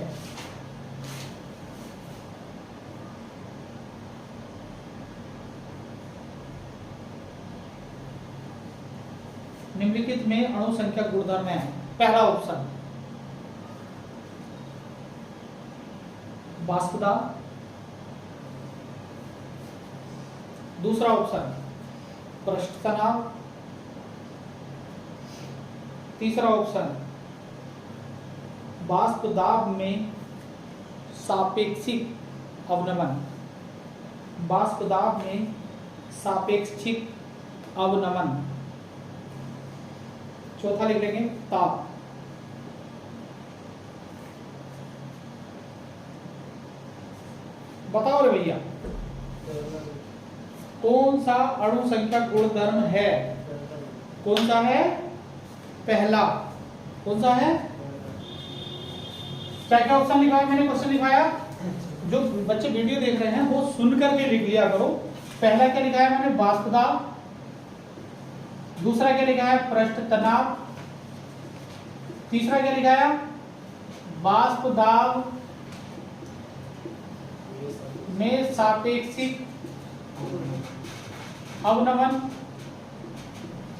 निम्नलिखित में अणु संख्यक गुणधर्म है। पहला ऑप्शन वाष्पदाब, दूसरा ऑप्शन पृष्ठ तनाव, तीसरा ऑप्शन वाष्प दाब में सापेक्षिक अवनमन, वाष्प दाब में सापेक्षिक अवनमन, चौथा लिख लेंगे ताप। बताओ रे भैया कौन सा अणु संख्या गुणधर्म है, कौन सा है, पहला कौन सा है, क्या ऑप्शन लिखा है मैंने, क्वेश्चन लिखाया, जो बच्चे वीडियो देख रहे हैं वो सुन करके लिख लिया करो। पहला क्या लिखा है मैंने, वाष्प दाब, दूसरा क्या लिखा है, पृष्ठ तनाव, तीसरा क्या लिखा है, वाष्प दाब में सापेक्षिक अवनमन,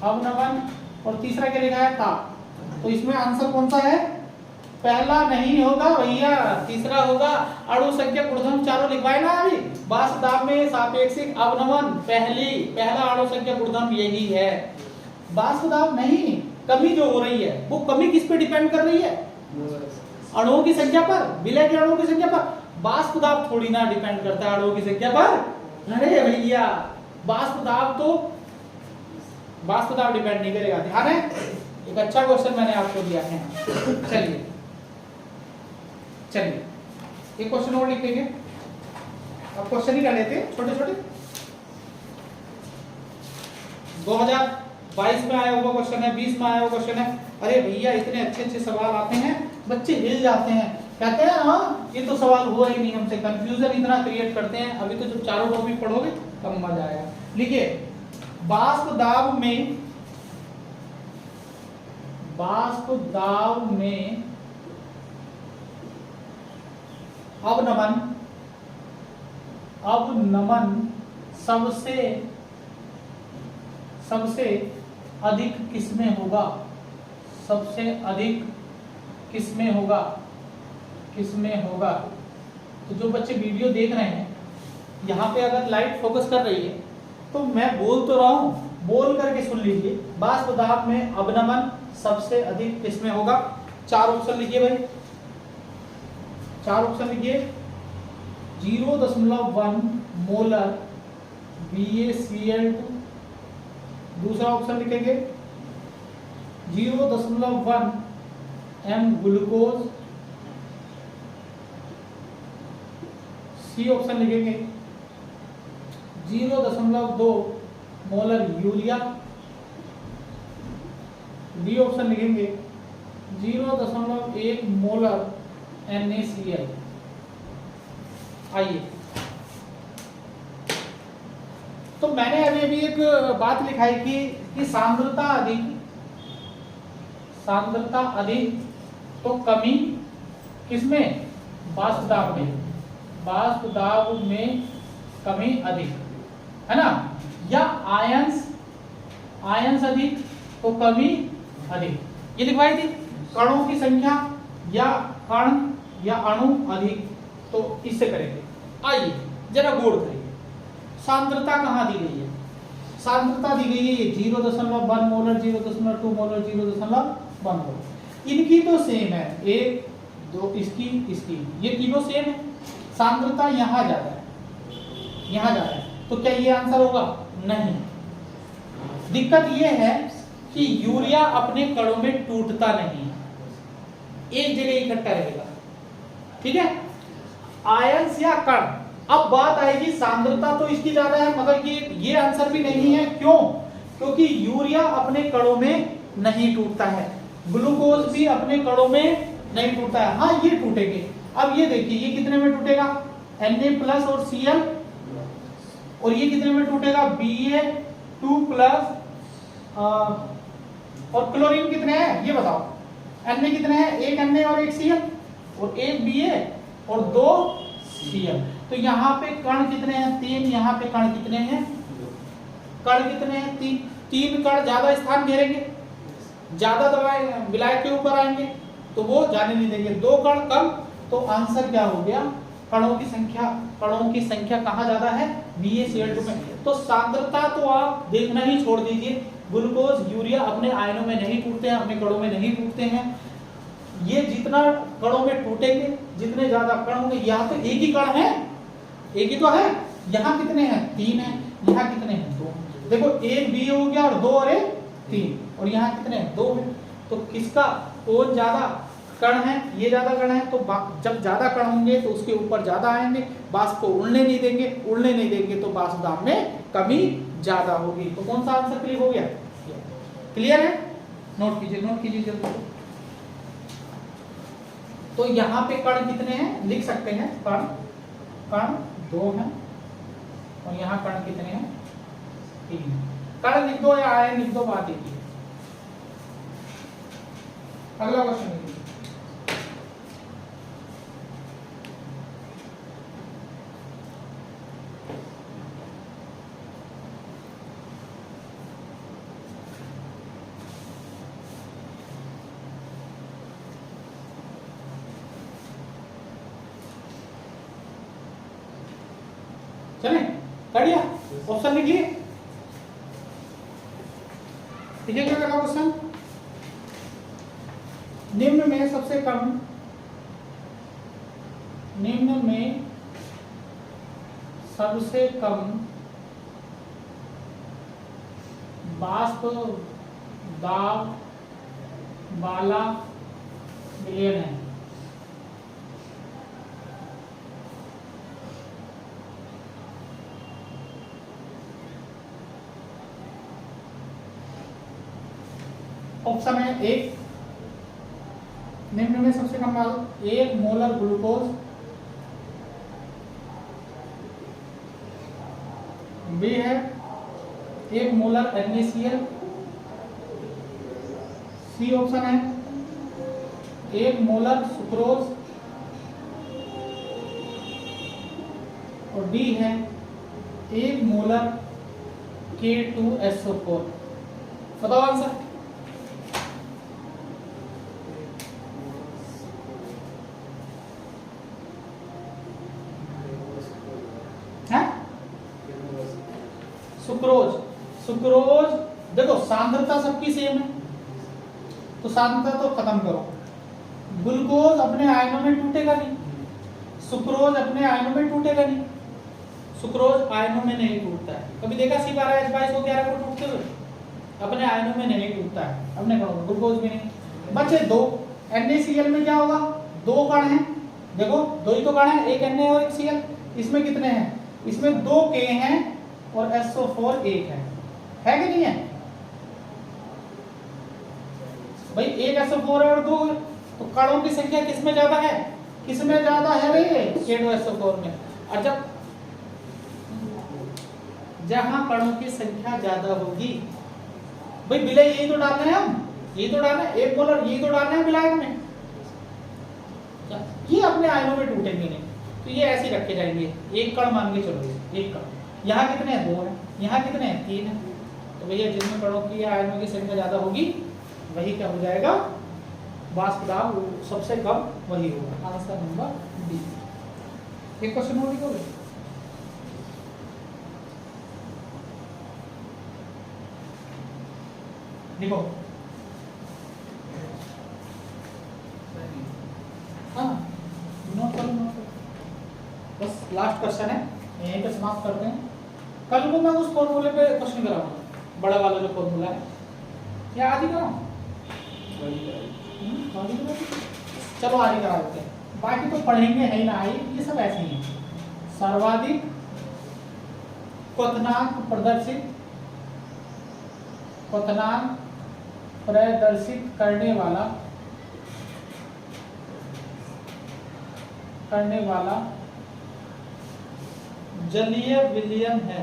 अवनमन, और तीसरा क्या लिखा है, ताप। तो इसमें आंसर कौन सा है, पहला नहीं होगा भैया, तीसरा होगा। अणु संख्या गुणधर्म चारों लिखवाए ना अभी, वाष्प दाब में सापेक्षिक अवनमन, पहला अणु संख्या गुणधर्म यही है। वाष्प दाब नहीं, कमी जो हो रही है वो कमी किस पे डिपेंड कर रही है, अणुओं की संख्या पर, विलय के अणुओं की संख्या पर। वाष्प दाब थोड़ी ना डिपेंड करता है अणुओं की संख्या पर, अरे भैया वाष्प दाब तो, वाष्प दाब डिपेंड नहीं करेगा, ध्यान है। एक अच्छा क्वेश्चन मैंने आपको दिया है। चलिए चलिए एक क्वेश्चन और लिखेंगे, अब क्वेश्चन ही कर लेते हैं छोटे छोटे। 2022 में आया हुआ क्वेश्चन है, 20 में आया हुआ क्वेश्चन है। अरे भैया इतने अच्छे अच्छे सवाल आते हैं, बच्चे हिल जाते हैं, कहते हैं हाँ ये तो सवाल हुआ ही नहीं हमसे, कंफ्यूजन इतना क्रिएट करते हैं। अभी तो जब चारों टॉपिक पढ़ोगे तब मजा आएगा। लिखिए वाष्प दाब में, वाष्प दाब में अवनमन, अवनमन सबसे सबसे अधिक किसमें होगा, सबसे अधिक किसमें होगा, किसमें होगा। तो जो बच्चे वीडियो देख रहे हैं यहाँ पे अगर लाइट फोकस कर रही है तो मैं बोल तो रहा हूँ, बोल करके सुन लीजिए। वाष्प दाब में अवनमन सबसे अधिक किसमें होगा, चार ऑप्शन लिखिए भाई, चार ऑप्शन लिखिए। 0.1 मोलर BaCl2, दूसरा ऑप्शन लिखेंगे 0.1 M ग्लूकोज, सी ऑप्शन लिखेंगे 0.2 मोलर यूरिया, डी ऑप्शन लिखेंगे 0.1 मोलर NaCl। आइए तो मैंने अभी एक बात लिखाई कि सांद्रता अधिक, सांद्रता अधिक तो कमी किसमें, वाष्प दाब में कमी अधिक, है ना, या आयंस अधिक तो कमी अधिक, ये लिखवाई थी। कणों की संख्या या कण या अणु अधिक, तो इससे करेंगे। आइए जरा गौर करिए, सांद्रता कहाँ दी गई है? सांद्रता दी गई है 0.1 मोलर, 0.2 मोलर, 0.1 मोलर। इनकी तो सेम है, 1 2 इसकी ये तीनों सेम है। सांद्रता यहाँ ज्यादा है, यहाँ ज्यादा है, तो क्या ये आंसर होगा? नहीं। दिक्कत ये है कि यूरिया अपने कणों में टूटता नहीं, एक जगह इकट्ठा रहेगा, ठीक है। आयंस या कण, अब बात आएगी सांद्रता तो इसकी ज्यादा है, मगर ये आंसर भी नहीं है। क्यों? क्योंकि यूरिया अपने कणों में नहीं टूटता है, ग्लूकोज भी अपने कणों में नहीं टूटता है। हाँ ये टूटेंगे। अब ये देखिए, ये कितने में टूटेगा? Na+ और Cl, और ये कितने में टूटेगा? Ba2+ और क्लोरीन कितने हैं ये बताओ? Na कितने हैं? एक Na और एक Cl, और एक Ba और 2 Cl। तो यहाँ पे कण कितने हैं? 3। यहाँ पे कण कितने हैं? कण कितने हैं? 3 कण ज्यादा स्थान घेरेंगे, ज्यादा दबाए विलायक के ऊपर आएंगे, तो वो जाने नहीं देंगे। 2 कण कम, तो आंसर क्या हो गया? कणों की संख्या कहाँ ज्यादा है? BaCl2 में। तो सांद्रता तो आप देखना ही छोड़ दीजिए। ग्लूकोज यूरिया अपने आयनों में नहीं टूटते हैं, अपने कणों में नहीं टूटते हैं। ये जितना कणों में टूटेंगे, जितने ज्यादा कण होंगे। यहाँ तो एक ही कण है, एक ही तो है। यहाँ कितने हैं? 3 है। यहाँ कितने हैं? 2। देखो, एक Ba हो गया और 2 और 1 3, और यहाँ कितने हैं? 2 है। तो किसका कौन ज्यादा कण है? ये ज्यादा कण है। तो जब ज्यादा कण होंगे तो उसके ऊपर ज्यादा आएंगे, वाष्प को उड़ने नहीं देंगे, तो वाष्प दाब में कमी ज्यादा होगी। तो कौन सा आंसर क्लियर हो गया? क्लियर है? नोट कीजिए जल्दी। तो यहाँ पे कण कितने हैं लिख सकते हैं। कण 2 हैं, और यहाँ कण कितने हैं? 3। कण लिख दो या आयन लिख दो, बात एक ही है। अगला क्वेश्चन लिखिए। चले कर दिया? ऑप्शन लिख लिए? ठीक है, क्या करना क्वेश्चन? निम्न में सबसे कम वाष्प दाब वाला विलयन है। ऑप्शन है 1, निम्न में सबसे कम 1 मोलर ग्लूकोज, बी है 1 मोलर NaCl, सी ऑप्शन है 1 मोलर सुक्रोज, और डी है 1 मोलर K2SO4। बताओ आंसर। सुक्रोज देखो, सांद्रता सबकी सेम है, तो सांद्रता तो खत्म करो। ग्लूकोज अपने आयनों में टूटेगा नहीं, सुक्रोज अपने आयनों में टूटेगा नहीं। सुक्रोज आयनों में नहीं टूटता है। कभी देखा C12H22O11 को टूटते हुए? अपने आयनों में नहीं टूटता है, अपने कणों। ग्लूकोज भी नहीं। बचे 2। NaCl में क्या होगा? 2 कण हैं, देखो 2 ही तो कण है, एक Na और एक Cl। इसमें कितने हैं? इसमें 2 K हैं और SO4 1 है कि नहीं है भाई? 1 SO4 है और 2 है, तो कणों की संख्या किसमें ज्यादा है? किसमें ज्यादा है भाई? K2SO4 में। और जहां कणों की संख्या ज्यादा होगी भाई, विलय यही तो डालना है हम, यही तो डालना है 1 मोलर, यही तो डालना है विलायक में। क्या ये अपने आयनों में टूटेंगे नहीं, तो ये ऐसे ही रखे जाएंगे, एक कण मान के चलो, एक कण। यहाँ कितने हैं? 2 हैं। यहाँ कितने हैं? 3 हैं। तो भैया जिसमें कणों की आयनों की संख्या ज्यादा होगी वही क्या हो जाएगा? वाष्प दाब सबसे कम वही होगा। Answer number D. एक क्वेश्चन और लिखोगे? लिखो। हाँ नोट करो, नोट करो। बस लास्ट क्वेश्चन है, यहीं पे समाप्त करते हैं। कल को मैं उस फॉर्मूले पे क्वेश्चन कराऊंगा, बड़ा वाला जो फॉर्मूला है, या आज ही कराऊं? चलो आज ही करा देते हैं, बाकी तो पढ़ेंगे है ही ना, ये सब ऐसे ही है। सर्वाधिक क्वथनांक प्रदर्शित करने वाला जलीय विलयन है,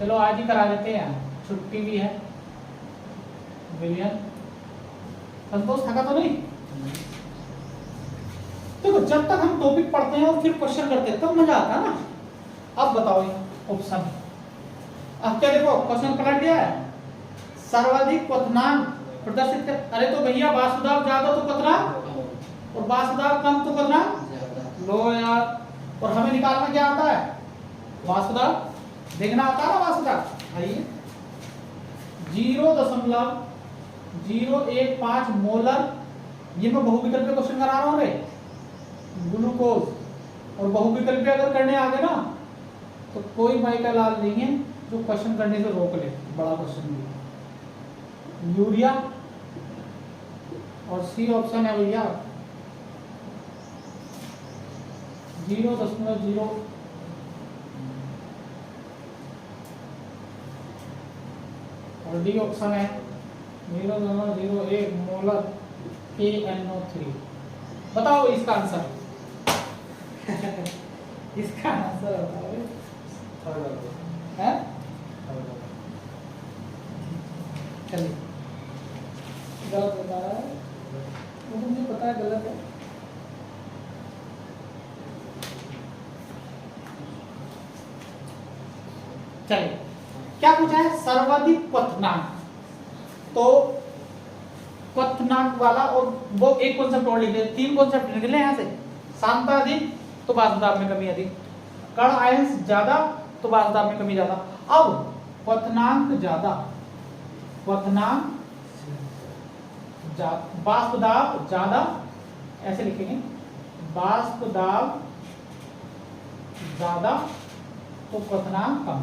चलो आज ही करा देते हैं, छुट्टी भी है। विलयन संतोष थका तो नहीं? देखो जब तक हम टॉपिक पढ़ते हैं और फिर क्वेश्चन करते हैं तब मजा आता है ना। अब बताओ ऑप्शन, अब क्या देखो क्वेश्चन पलट गया है। सर्वाधिक क्वथनांक प्रदर्शित कर, अरे तो भैया वाष्प दाब ज्यादा तो क्वथनांक, और वाष्प दाब कम तो क्वथनांक। लो यार, और हमें निकालना क्या आता है? वाष्प दाब देखना आता है ना, वाष्प दाब। आइए 0.015 मोलर, ये मैं बहुविकल्पीय क्वेश्चन करा रहा हूँ रे, ग्लूकोज। और बहुविकल्पीय अगर करने आ गए ना तो कोई भाई का लाल नहीं है जो क्वेश्चन करने से रोक ले, बड़ा क्वेश्चन भी। यूरिया और सी ऑप्शन है भैया 0.0 और डी ऑप्शन है 0.01 मोलर KNO3। बताओ इसका आंसर। इसका आंसर बताओ है? चलिए गलत बता रहा है, वो मुझे पता है गलत है। चलिए क्या पूछा है? सर्वाधिक क्वथनांक, तो क्वथनांक वाला, और वो एक कॉन्सेप्ट और लिखे, 3 कॉन्सेप्ट निकले यहाँ से। सांद्रता अधिक तो वाष्प दाब में कमी अधिक, कण आयंस ज्यादा तो वाष्प दाब में कमी ज्यादा। अब क्वथनांक ज्यादा, वाष्प दाब ज्यादा, ऐसे लिखेंगे, वाष्प दाब ज्यादा तो क्वथनांक कम,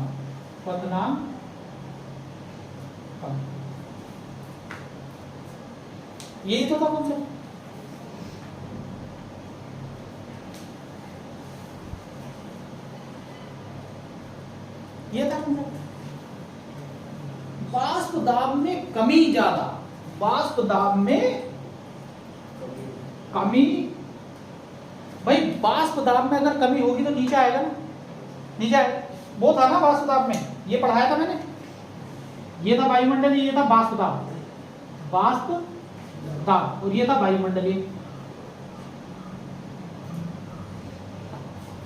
यही तो था कॉन्सेप्ट। ये था कॉन्सेप्ट। वाष्प दाब में कमी ज्यादा, वाष्प दाब में कमी। भाई वाष्प दाब में अगर कमी होगी तो नीचे आएगा ना, नीचे आएगा। वो था ना वाष्प दाब में, ये पढ़ाया था मैंने, ये था वायुमंडलीय, ये था वाष्प दाब, और ये था वायुमंडलीय।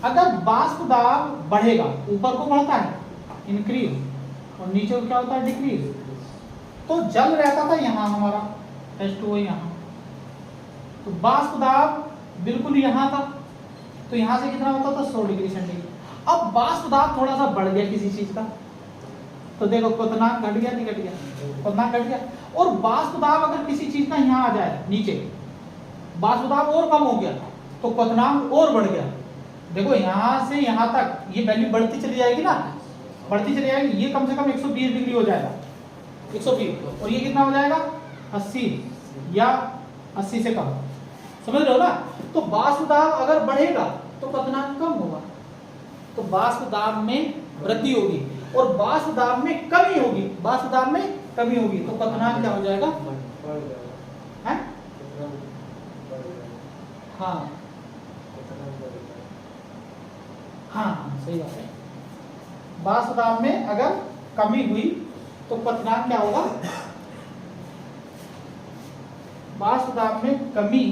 अगर वाष्प दाब बढ़ेगा, ऊपर को बढ़ता है इंक्रीज, और नीचे को क्या होता है डिक्रीज। तो जल रहता था यहाँ हमारा H2O यहाँ, तो वाष्प दाब बिल्कुल यहाँ था, तो यहाँ से कितना होता था 100 डिग्री सेंटीग्रेड। अब वाष्प दाब थोड़ा सा बढ़ गया किसी चीज का, तो देखो क्वथनांक घट गया, नहीं घट गया? क्वथनांक घट गया। और वाष्प दाब अगर किसी चीज का यहाँ आ जाए नीचे, वाष्प दाब और कम हो गया तो क्वथनांक और बढ़ गया। देखो यहाँ से यहाँ तक ये वैल्यू बढ़ती चली जाएगी ना, बढ़ती चली जाएगी। ये कम से कम 120 डिग्री हो जाएगा, 120, और ये कितना हो जाएगा 80 या 80 से कम, समझ रहे हो ना। तो वाष्प दाब अगर बढ़ेगा तो क्वथनांक कम होगा, तो वाष्प दाब में वृद्धि होगी, और वाष्प दाब में कमी होगी, वाष्प दाब में कमी होगी, तो क्वथनांक क्या हो जाएगा? है? हाँ हाँ सही बात है। वाष्प दाब में अगर कमी हुई तो क्वथनांक क्या होगा? वाष्प दाब में कमी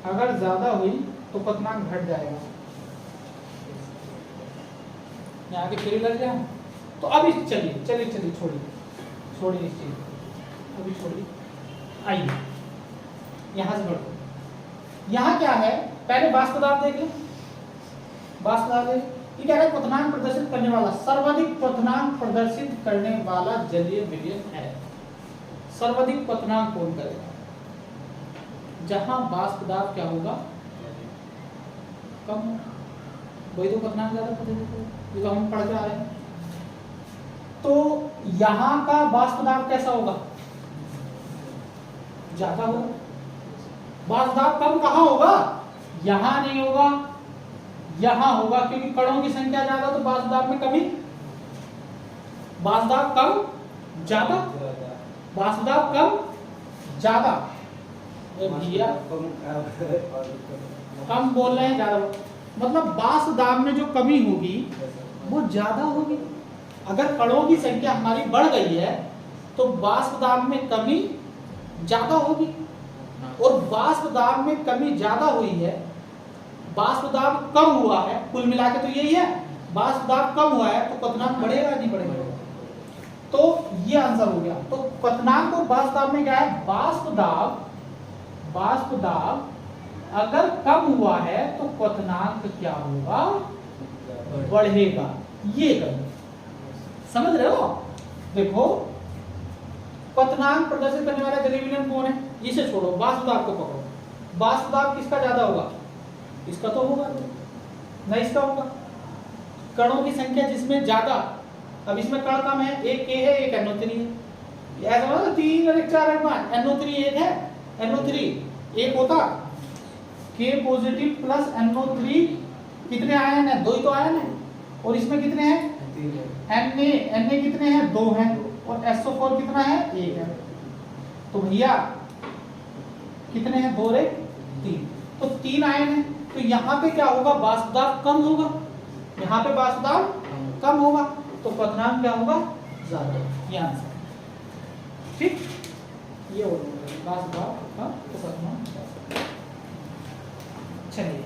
अगर ज्यादा हुई तो क्वथनांक घट जाएगा। यहाँ के फिर लग जाए तो अभी चलिए चलिए चलिए छोड़िए इस चीज को, अभी छोड़िए। आइए यहाँ से बढ़ो। यहाँ क्या है, पहले वाष्प दाब देख लें। वाष्प दाब देख, ये क्या है, क्वथनांक प्रदर्शित करने वाला, सर्वाधिक क्वथनांक प्रदर्शित करने वाला जलीय विलयन है। सर्वाधिक क्वथनांक कौन करेगा? जहां वाष्प दाब क्या होगा, कम, वही तो क्वथनांक ज्यादा प्रदर्शित, ये तो हम पढ़ के आ रहे हैं। तो यहां का वाष्प दाब कैसा होगा, ज्यादा होगा। वाष्प दाब कम कहां होगा, यहां नहीं होगा, यहां होगा, क्योंकि कणों की संख्या ज्यादा तो वाष्प दाब में कमी। वाष्प दाब कम ज्यादा, वाष्प दाब कम ज्यादा, भैया कम बोल रहे हैं ज्यादा, मतलब वाष्प दाब में जो कमी होगी वो ज्यादा होगी। अगर कणों की संख्या हमारी बढ़ गई है तो वाष्प दाब में कमी ज्यादा होगी, और वाष्प दाब में कमी ज्यादा हुई है, वाष्प दाब कम हुआ है, कुल मिला के तो यही है, वाष्प दाब कम हुआ है तो क्वथनांक बढ़ेगा नहीं बढ़ेगा। तो ये आंसर हो गया। तो क्वथनांक और वाष्प दाब में क्या है, वाष्प दाब अगर कम हुआ है तो क्वथनांक क्या होगा, बढ़ेगा। ये करो, समझ रहे हो। देखो क्वथनांक प्रदर्शित करने वाला जलीय विलयन कौन है, इसे छोड़ो, वाष्प दाब को पकड़ो। वाष्प दाब किसका ज्यादा होगा, इसका तो होगा नहीं, इसका होगा। कणों की संख्या जिसमें ज्यादा, अब इसमें कण कम है, एक के है एक NO3 है, ऐसा मतलब 3 और 1 4 और 5, NO3 एक है, NO3 एक होता, K पॉजिटिव प्लस NO3 कितने आयन है, 2 ही तो आयन है, और इसमें कितने हैं, Na कितने हैं, 2 हैं, और SO4 कितना है, 1 है। तो भैया कितने हैं, 2 और 1 3, तो 3 आयन है। तो यहाँ पे क्या होगा, वाष्प दाब कम होगा, यहाँ पे वाष्प दाब कम होगा, तो क्वथनांक क्या होगा, ज्यादा। ये आंसर ठीक, ये हो गया वाष्प दाब का क्वथनांक। चलिए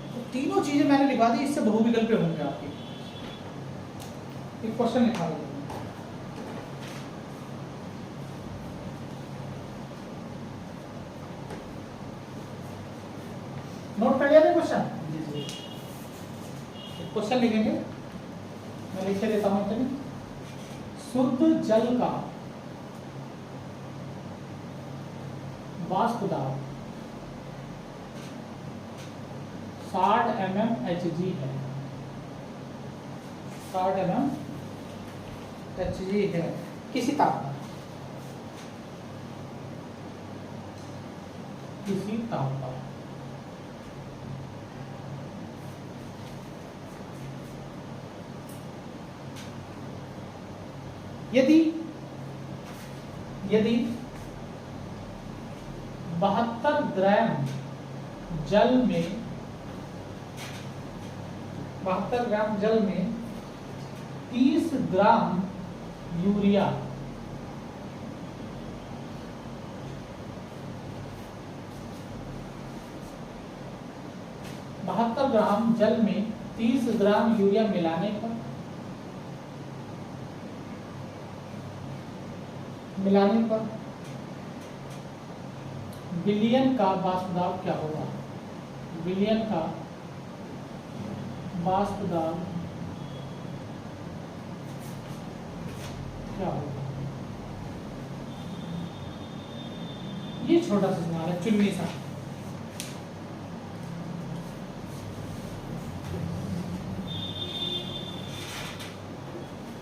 तो तीनों चीजें मैंने लिखा दी, इससे बहुविकल्प होंगे आपके। एक क्वेश्चन लिखा दो, नोट कर लिया था क्वेश्चन। क्वेश्चन लिखेंगे, मैं लिख देता हूं। चलिए, शुद्ध जल का वाष्प दाब 60 mmHg है, 60 mmHg है किसी तापमान, किसी तापमान। यदि 72 ग्राम जल में 30 ग्राम यूरिया ग्राम जल में 30 ग्राम यूरिया मिलाने पर विलयन का वाष्प दाब क्या होगा, विलयन का वाष्प दाब क्या होगा। ये छोटा सा सवाल है, चुन्नी सा।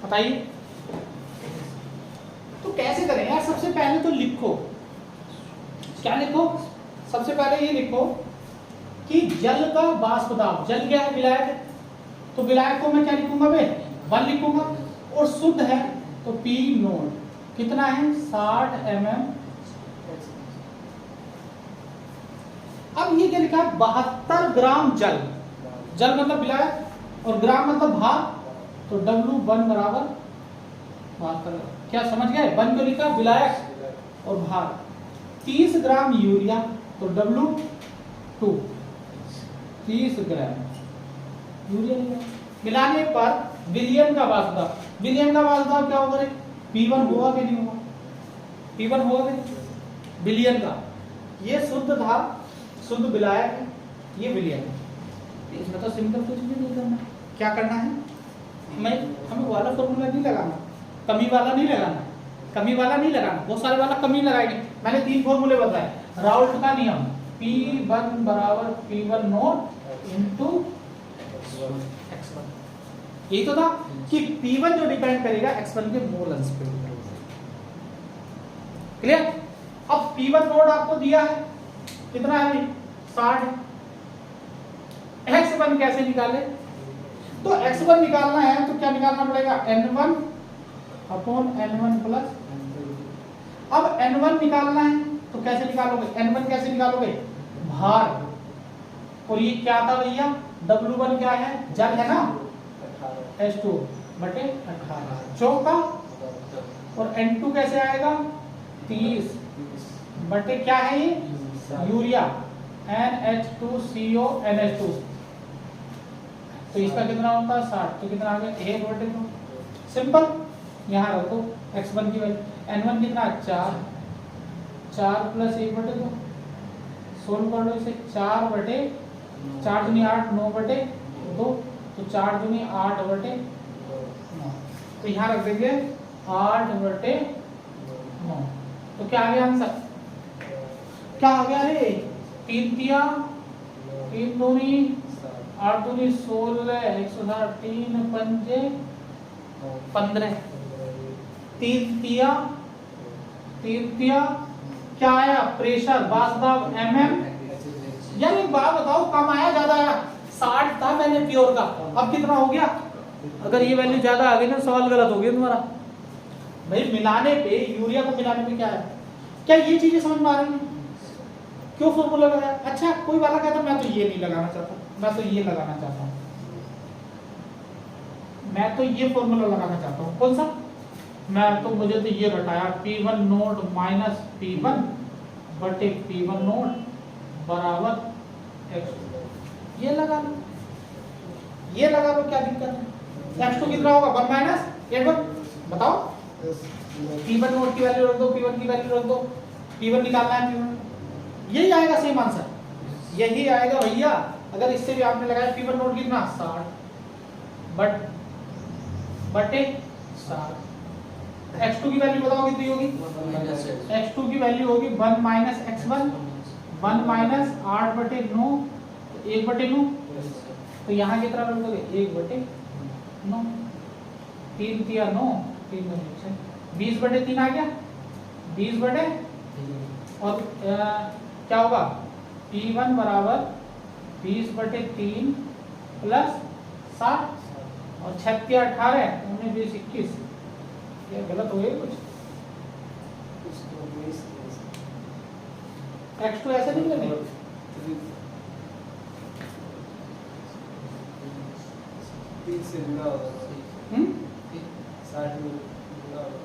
बताइए तो कैसे करें यार। सबसे पहले तो लिखो, क्या लिखो, सबसे पहले ये लिखो कि जल का वाष्प दाब, जल क्या है, विलायक है, तो विलायक को मैं क्या लिखूंगा, मैं 1 लिखूंगा, और शुद्ध है तो P नोट कितना है, 60 mm। अब ये क्या लिखा है, 72 ग्राम जल, जल मतलब विलायक और ग्राम मतलब भार, तो W1 बराबर भार का, क्या समझ गए? वन को लिखा विलायक और भार। 30 ग्राम यूरिया, तो W2 30 ग्राम यूरिया लिखा। मिलाने पर विलियन का वास्तव, विलियन का वास्तव क्या होगा रे? P1 होगा कि नहीं होगा? P1 होगा कि नहीं? विलियन का, ये शुद्ध था, शुद्ध विलायक है, ये विलियन है। इसमें तो सिंपल कुछ भी नहीं करना। क्या करना है? हमें वाला फॉर्मूला नहीं लगाना, कमी वाला नहीं लगाना, कमी वाला नहीं लगाना, बहुत सारे वाला कमी लगाएंगे। मैंने 3 फॉर्मूले बताए। राउल्ट का नियम, P1 बराबर P1 नोट इंटू x1, यही तो था कि P1 जो डिपेंड करेगा x1 के मोल अंश पे। क्लियर? अब P1 नोट आपको दिया है, कितना है? 60। x1 कैसे निकाले? तो x1 निकालना है तो क्या निकालना पड़ेगा? N1 upon N1 plus. अब N1 निकालना है तो कैसे निकालोगे? N1 कैसे निकालोगे? भार, और ये क्या था भैया? W1 क्या है? जल है ना, H2 बटे 18 चौका, और N2 कैसे आएगा? 30 बटे क्या है ये? यूरिया, NH2CO NH2, तो इसका कितना होता है? 60, तो कितना आ गया? 1 बटे 2। सिंपल, यहाँ रखो x1 की वैल्यू, N1 कितना? 4 प्लस 1 बटे 2, सोल्व कर लो इसे। 4 बटे 4 दूनी 8, 9 बटे 2, तो 4 दूनी 8 बटे 9, तो यहाँ रख देंगे 8 बटे 9। तो क्या आ गया आंसर? क्या आ गया रे? 3 तिया 3 दूनी 8 दूनी 16, 160, 3 पंजे 15, 3 तिया क्या आया? प्रेशर वास्तव mm। यार एक बात बताओ, कम आया ज्यादा आया? 60 था पहले प्योर का, अब कितना हो गया? अगर ये वैल्यू ज्यादा आ गई ना, सवाल गलत हो गया तुम्हारा। भाई मिलाने पे, यूरिया को मिलाने पे क्या है? क्या ये चीजें समझ में आ रही हैं? क्यों फॉर्मूला लगाया? अच्छा, कोई वाला कहता मैं तो ये नहीं लगाना चाहता, मैं तो ये लगाना चाहता हूँ, मैं तो ये फॉर्मूला लगाना चाहता हूँ। कौन सा? मैं तो, मुझे तो ये घटाया, P1 नोट माइनस P1 बटे P1 नोट बराबर x2, ये लगा लो, ये लगा लो, क्या दिक्कत है? x2 कितना होगा? 1 माइनस 1, बताओ। P1 नोट की वैल्यू रख दो, P1 की वैल्यू रख दो, P1 निकालना है, P1, यही आएगा सेम आंसर, यही आएगा भैया। अगर इससे भी आपने लगाया P1 नोट कितना? 60 बटे 60, x2 की वैल्यू बताओ कितनी होगी? x2 की वैल्यू होगी 1 माइनस x1, 1 माइनस 8 बटे 9, 1 बटे 9, तो यहाँ कितना रख दोगे? 1 बटे 9, 3 तिया 9, 3 बटे 20 बटे 3 आ गया, 20 बटे, और क्या होगा? P1 बराबर 20 बटे 3 प्लस 60, और 36 18 19 20 21, ये गलत हो गया कुछ? x2 ऐसे नहीं करनी, से जुड़ा होगा, 60 में जुड़ा होगा,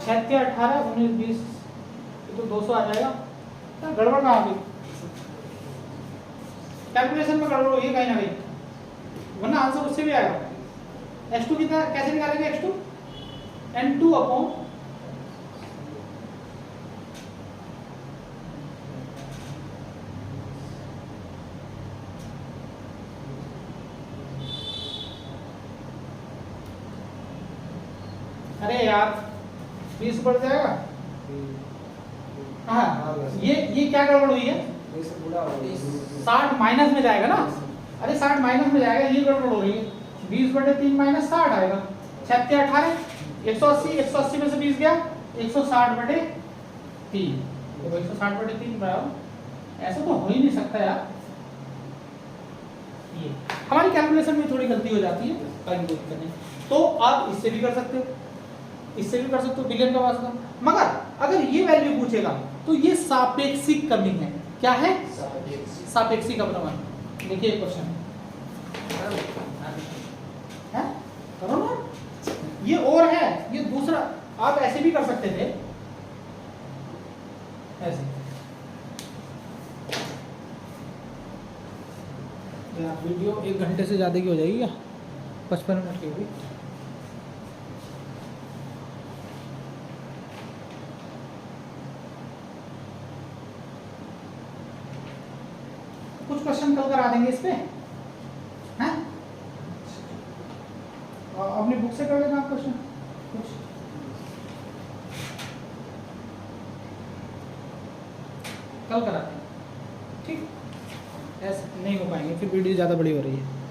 36 18 19 20, तो 200 आ जाएगा। गड़बड़ कहाँ गई? कैलकुलेशन में गड़बड़ हुई है कहीं ना कहीं, वरना आंसर उससे भी आएगा। x2 कितना, कैसे निकालेंगे? x2 N2 अपॉन, अरे यार 20 बढ़ जाएगा। हाँ, ये क्या गड़बड़ हुई है? 60 माइनस में जाएगा ना, अरे 60 माइनस में जाएगा, ये गड़बड़ हो रही है। 20 बटे 3 माइनस 60 आएगा, 36 18 180, 180 में से 20 गया, 160 बटे 3, तो 160 बटे 3 बराबर, ऐसा तो हो ही नहीं सकता यार। ये हमारी कैलकुलेशन में थोड़ी गलती हो जाती है, कोई दिक्कत नहीं। तो आप इससे भी कर सकते हो, इससे भी कर सकते हो बिलियन का वास्ता। मगर अगर ये वैल्यू पूछेगा तो ये सापेक्षिक कमी है। क्या है? सापेक्षिक अवनमन। देखिए क्वेश्चन है, करो ना, ये और है, ये दूसरा। आप ऐसे भी कर सकते थे, ऐसे। यार वीडियो 1 घंटे से ज़्यादा की हो जाएगी क्या? 55 मिनट की होगी। कुछ क्वेश्चन कल करा देंगे इस पे, हैं? अपनी बुक से कर लेना आप क्वेश्चन कुछ। कल कराते हैं, ठीक? ऐसे नहीं हो पाएंगे, फिर वीडियो ज़्यादा बड़ी हो रही है।